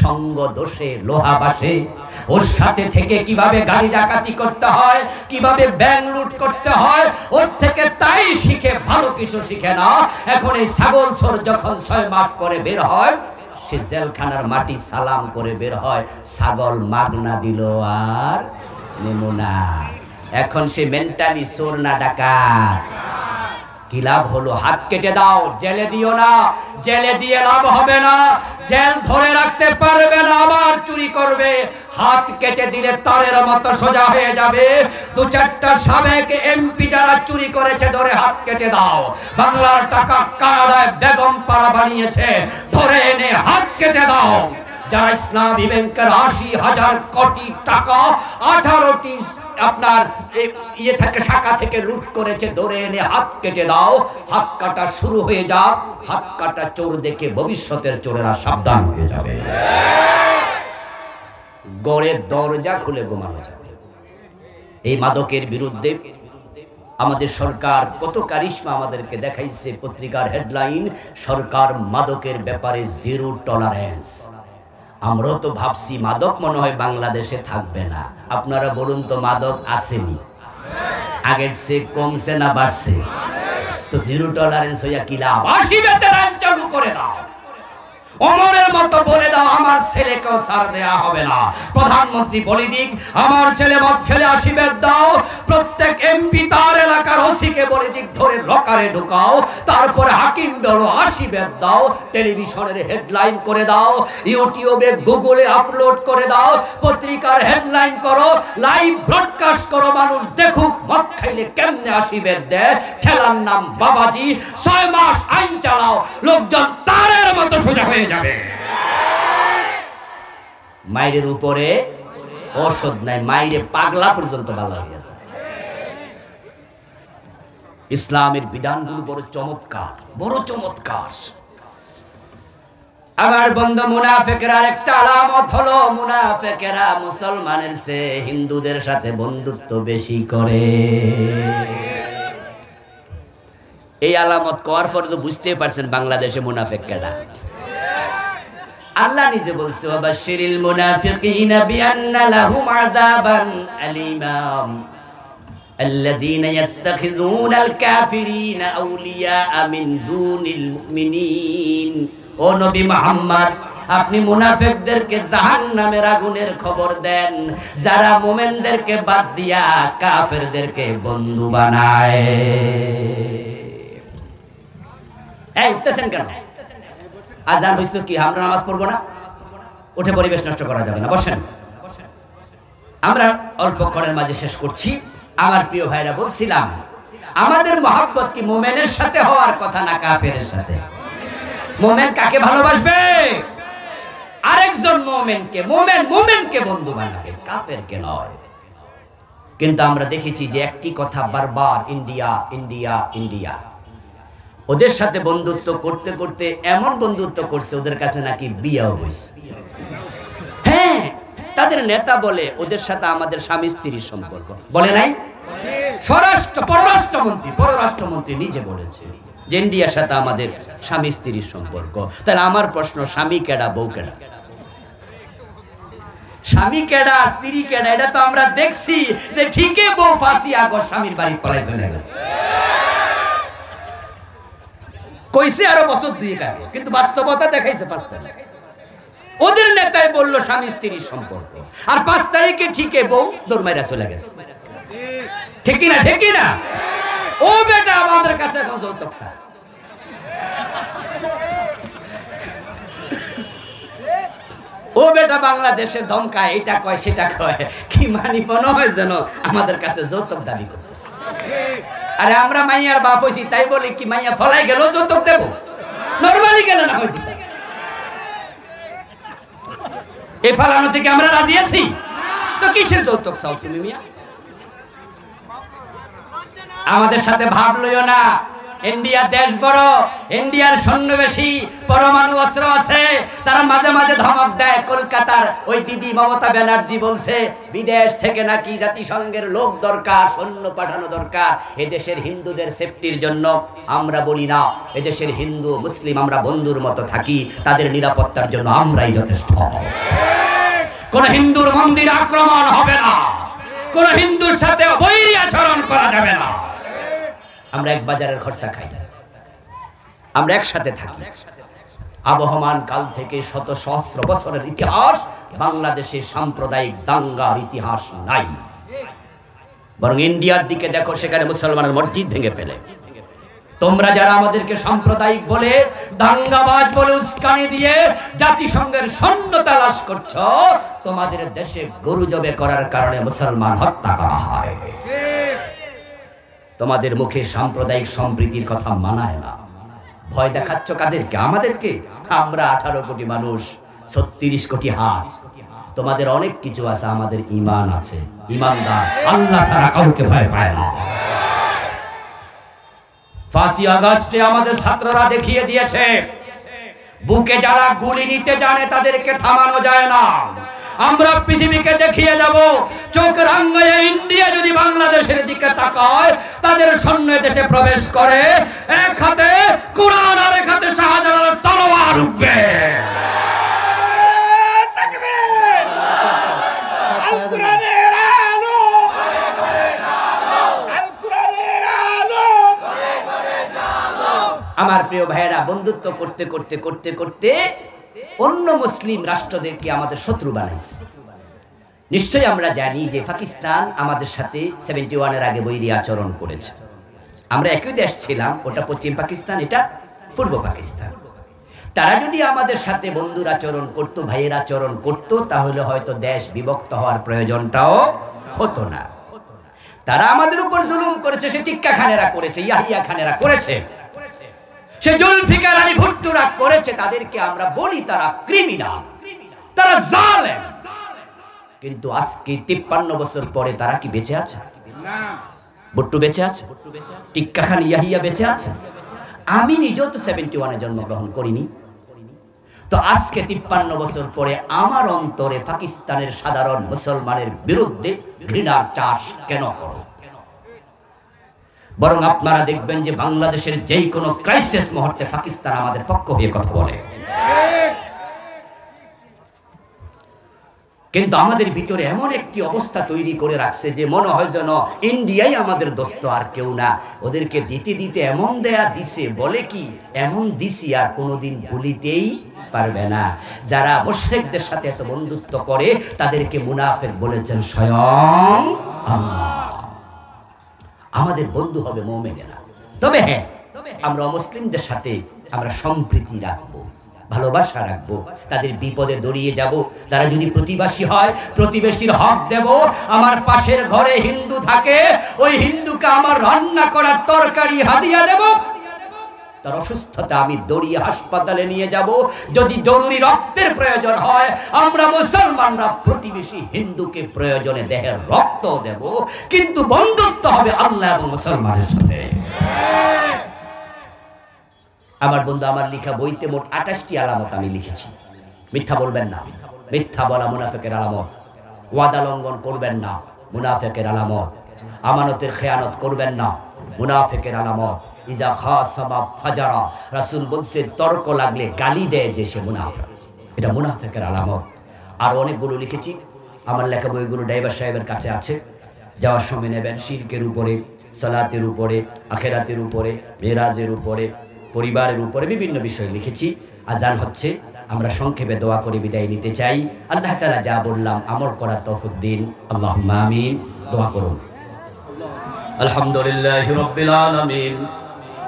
সঙ্গ দোষে লোহা বাসে, ওর সাথে থেকে কিভাবে গাড়ি ডাকাতি করতে হয়, কিভাবে ব্যাংক লুট করতে হয়, ওর থেকে তাই শিখে, ভালো কিছু শিখে না। এখন এই ছাগল চোর যখন 6 মাস পরে বের হয়, সে জেলখানার মাটি সালাম করে বের হয়। ছাগল মাগনা দিল আর নেমো না। এখন সে মেন্টালি চোর না ডাকাত। কি লাভ হলো? হাত কেটে দাও, জেলে দিও না। জেলে দিয়ে লাভ হবে না, জেল ধরে রাখতে পারবে না, আবার চুরি করবে। হাত কেটে দিলে তারের মতো সোজা হয়ে যাবে। 2-4টা সাবেক এমপি যারা চুরি করেছে ধরে হাত কেটে দাও। বাংলার টাকা কানাডায় বেগম পাড়া বানিয়েছে, ধরে এনে হাত কেটে দাও। যারা ইসলামী ব্যাংকের 80,000 কোটি টাকা 18টি আপনার ইয়ে থেকে শাখা থেকে লুট করেছে, ধরে এনে হাত কেটে দাও। হাত কাটা শুরু হয়ে যাক। হাত কাটা চোর দেখে ভবিষ্যতের চোরেরা সাবধান হয়ে যাবে। গড়ের দরজা খুলে ঘুমানো যাবে। এই মাদকের বিরুদ্ধে আমাদের সরকার কত কারিশমা আমাদেরকে দেখাইছে। পত্রিকার হেডলাইন, সরকার মাদকের ব্যাপারে 0 টলারেন্স। আমরাও তো ভাবছি মাদক মনে হয় বাংলাদেশে থাকবে না। আপনারা বলুন তো, মাদক আসেনি? আগের চেয়ে কমছে না বাড়ছে? তো 0 টলারেন্স হইয়া কি লাভ? 80 বেতের আইন চালু করে দাও। ওমরের মতো বলে দাও, আমার ছেলেকেও ছাড় দেয়া হবে না। প্রধানমন্ত্রী বলে দিক, আমার ছেলে মদ খেলে 80 বেত দাও। প্রত্যেক এমপি তার এলাকার ওসিকে বলে দিক, ধরে লকারে ঢুকাও। তারপরে হাকিম বলো 80 বেত দাও। টেলিভিশনের হেডলাইন করে দাও, ইউটিউবে গুগলে আপলোড করে দাও, পত্রিকার হেডলাইন করো, লাইভ ব্রডকাস্ট করো, মানুষ দেখুক মদ খাইলে কেমনে 80 বেত দেয়। খেলার নাম বাবাজি। 6 মাস আইন চালাও, লোকজন তারের মতো সোজা হয়ে যাবে। মায়ের উপরে ঔষধ নাই, মায়ের পাগলা পর্যন্ত ভালো হয়ে যাবে। ইসলামের বিধানগুলো বড় চমৎকার, বড় চমৎকার। আমার বন্ধু, মুনাফিকরা একটা আলামত হলো, মুনাফিকরা মুসলমানের চেয়ে হিন্দুদের সাথে বন্ধুত্ব বেশি করে। এই আলামত করার পরে তো বুঝতে পারছেন বাংলাদেশে মুনাফিক কেডা। আল্লাহ নিজে বলছে, ওয়াবাশশিরিল মুনাফিকিনা বিআন্না লাহুম আযাবান আলীমা আল্লাযীনা ইয়াত্তাখিযুনাল কাফিরিনা আউলিয়া মিন দুনিল মুমিনিন। ও নবী মুহাম্মদ, আপনি মুনাফিকদেরকে জাহান্নামের আগুনের খবর দেন, যারা মুমিনদেরকে বাদ দিয়া কাফেরদেরকে বন্ধু বানায়। এই উঠতেছেন কেন? আজান হইছে কি আমরা নামাজ পড়বো না? উঠে পরিবেশ নষ্ট করা যাবে না, বসেন। আমরা অল্পক্ষণের মাঝে শেষ করছি। আমার প্রিয় ভাইরা, বলছিলাম আমাদের মহব্বত কি মুমিনের সাথে হওয়ার কথা না কাফেরের সাথে? মুমিন কাকে ভালোবাসবে? আরেকজন মুমিনকে, মুমিনকে বন্ধু বানাবে, কাফেরকে নয়। কিন্তু আমরা দেখেছি যে একটি কথা বারবার, ইন্ডিয়া ইন্ডিয়া ইন্ডিয়া। ওদের সাথে বন্ধুত্ব করতে করতে এমন বন্ধুত্ব করছে ওদের কাছে নাকি বিয়েও হয়েছে। হ্যাঁ, তাদের নেতা বলে ওদের সাথে আমাদের স্বামী স্ত্রীর সম্পর্ক, বলে নাই? পররাষ্ট্রমন্ত্রী নিজে বলেছে যে ইন্ডিয়ার সাথে আমাদের স্বামী স্ত্রীর সম্পর্ক। তাহলে আমার প্রশ্ন, স্বামী কেডা, বউ কেডা? স্বামী কেডা স্ত্রী কেডা এটা তো আমরা দেখছি যে ঠিকই বউ ফাঁসি আগর স্বামীর বাড়ি পলাই চলে গেছে, কইছে আরো বছর দুই কাটবো, কিন্তু বাস্তবতা দেখাইছে 5 তারিখ। ওদের নেতাই বললো স্বামী স্ত্রীর সম্পর্ক, আর 5 তারিখে ঠিকই বউ দৌড়মাইরা চলে গেছে। ঠিক না ঠিক না? ও বেটা আমাদের কাছে এখন যৌতুক চায়। ও বেটা বাংলাদেশের ধমকায়, এটা কয় সেটা কয়, কি মানি মনে হয় যেন আমাদের কাছে যৌতুক দাবি করতেছে। আরে আমরা মাইয়ার বাপ হইছি তাই বলি কি মাইয়া ফলাই গেল যৌতুক দেব? নরমালি গেল না হইতে এই ফালানো থেকে আমরা রাজি আছি তো কিসের যৌতুক চাও তুমি মিয়া? আমাদের সাথে ভাব লইও না। ইন্ডিয়া দেশ বড়, ইন্ডিয়ার সৈন্য বেশি, পরমাণু অস্ত্র আছে। তারা মাঝে মাঝে ধমক দেয়। কলকাতার ওই দিদি মমতা ব্যানার্জি বলছে বিদেশ থেকে নাকি জাতিসংঘের লোক দরকার, সৈন্য পাঠানো দরকার এদেশের হিন্দুদের সেফটির জন্য। আমরা বলি না, এদেশের হিন্দু মুসলিম আমরা বন্ধুর মতো থাকি, তাদের নিরাপত্তার জন্য আমরাই যথেষ্ট। কোন হিন্দুর মন্দির আক্রমণ হবে না, কোন হিন্দুর সাথে বৈরী আচরণ করা যাবে না। আমরা এক বাজারের খরচা খাই, আমরা একসাথে থাকি। আবহমান কাল থেকে শত সহস্র বছরের ইতিহাস, বাংলাদেশে সাম্প্রদায়িক দাঙ্গার ইতিহাস নাই। বরং ইন্ডিয়ার দিকে দেখো, সেখানে মুসলমানের মসজিদ ভেঙে ফেলে। তোমরা যারা আমাদেরকে সাম্প্রদায়িক বলে, দাঙ্গাবাজ বলে উস্কানি দিয়ে জাতিসংঘের সৈন্য তালাশ করছো, তোমাদের দেশে গরু জবে করার কারণে মুসলমান হত্যা করা হয়। তোমাদের মুখে সাম্প্রদায়িক সম্প্রীতির কথা মানায় না। ভয় দেখাচ্ছ কাদেরকে? আমাদেরকে। আমরা 18 কোটি মানুষ, 36 কোটি হাত। তোমাদের অনেক কিছু আছে, আমাদের ঈমান আছে। ঈমানদার আল্লাহ ছাড়া কাউকে ভয় পায় না। 5ই আগস্টে আমাদের ছাত্ররা দেখিয়ে দিয়েছে, বুকে যারা গুলি নিতে জানে তাদেরকে থামানো যায় না। আমরা পৃথিবীকে দেখিয়ে যাব, চোখ রাঙায় ইন্ডিয়া যদি বাংলাদেশের দিকে তাকায়, তাদের সৈন্য দেশে প্রবেশ করে, এক হাতে কুরআন আর এক হাতে শাহজালালের তলোয়ার উঠবে। আমার প্রিয় ভাইয়েরা, বন্ধুত্ব করতে করতে করতে করতে অন্য মুসলিম রাষ্ট্রদেরকে আমাদের শত্রু বানাইছে। নিশ্চয়ই আমরা জানি যে পাকিস্তান আমাদের সাথে 71-এর আগে বৈরী আচরণ করেছে। আমরা একই দেশ ছিলাম, ওটা পশ্চিম পাকিস্তান, এটা পূর্ব পাকিস্তান। তারা যদি আমাদের সাথে বন্ধুর আচরণ করতো, ভাইয়ের আচরণ করতো, তাহলে হয়তো দেশ বিভক্ত হওয়ার প্রয়োজনটাও হতো না। তারা আমাদের উপর জুলুম করেছে, সে টিক্কা খানেরা করেছে, ইয়াহিয়া খানেরা করেছে, সে জুলফিকার আলী ভুট্টোরা করেছে। তাদেরকে আমরা বলি তারা ক্রিমিনাল, তারা জালেম। কিন্তু আজকে 53 বছর পরে তারা কি বেঁচে আছে? ভুট্টো বেঁচে আছে, টিক্কা খান ইয়াহিয়া বেঁচে আছে। আমি নিজেও তো 71-এ জন্মগ্রহণ করিনি। তো আজকে 53 বছর পরে আমার অন্তরে পাকিস্তানের সাধারণ মুসলমানের বিরুদ্ধে ঘৃণার চাষ কেন করো? বরং আপনারা দেখবেন যে বাংলাদেশের যেই কোনো ক্রাইসিস মুহূর্তে পাকিস্তান আমাদের পক্ষ হয়ে কথা বলে। কিন্তু আমাদের ভিতরে এমন একটি অবস্থা তৈরি করে রাখছে যে মনে হয় যেন ইন্ডিয়াই আমাদের দোস্ত, আর কেউ না। ওদেরকে দিতে দিতে এমন দেয়া দিছে, বলে কি এমন দিছি আর কোনোদিন ভুলিতেই পারবে না। যারা মুশরিকদের সাথে এত বন্ধুত্ব করে তাদেরকে মুনাফিক বলেছেন স্বয়ং আল্লাহ। আমাদের বন্ধু হবে মুমিনেরা। তবে হ্যাঁ, আমরা মুসলিমদের সাথে আমরা সম্প্রীতি রাখবো, ভালোবাসা রাখবো, তাদের বিপদে দড়িয়ে যাব। তারা যদি প্রতিবেশী হয়, প্রতিবেশীর হক দেব। আমার পাশের ঘরে হিন্দু থাকে, ওই হিন্দুকে আমার রান্না করা তরকারি হাদিয়া দেব। তার অসুস্থতা আমি দড়িয়ে হাসপাতালে নিয়ে যাব। যদি জরুরি রক্তের প্রয়োজন হয়, আমরা মুসলমানরা প্রতিবেশী হিন্দুকে প্রয়োজনে দেহের রক্ত দেব। কিন্তু বন্ধুত্ব হবে আল্লাহ এবং মুসলমানের সাথে। আমার বন্ধু আমার লেখা বইতে মোট 28টি আলামত আমি লিখেছি। মিথ্যা বলবেন না, মিথ্যা বলা মুনাফিকের আলামত। ওয়াদা লঙ্ঘন করবেন না, মুনাফিকের আলামত। আমানতের খেয়ানত করবেন না, মুনাফিকের আলামত। ইজা খাসাবা ফাজারা, রাসূল বলছে তর্ক লাগলে গালি দেয় যে সে মুনাফিক, এটা মুনাফিকের আলামত। আর অনেকগুলো লিখেছি। আমার লেখা বইগুলো ড্রাইভার সাহেবের কাছে আছে, যাওয়ার সময় নেবেন। শিরকের উপরে, সালাতের উপরে, আখেরাতের উপরে, মেরাজের উপরে, পরিবারের উপরে বিভিন্ন বিষয় লিখেছি। আজান হচ্ছে, আমরা সংক্ষেপে দোয়া করে বিদায় নিতে চাই। আল্লাহ তাআলা যা বললাম আমল করার তৌফিক দিন, আল্লাহুম্মা আমিন। দোয়া করুন। আলহামদুলিল্লাহি রাব্বিল আলামিন,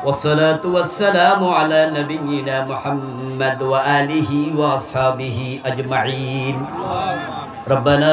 والصلاة والسلام على نبينا محمد وآله وأصحابه أجمعين. ربنا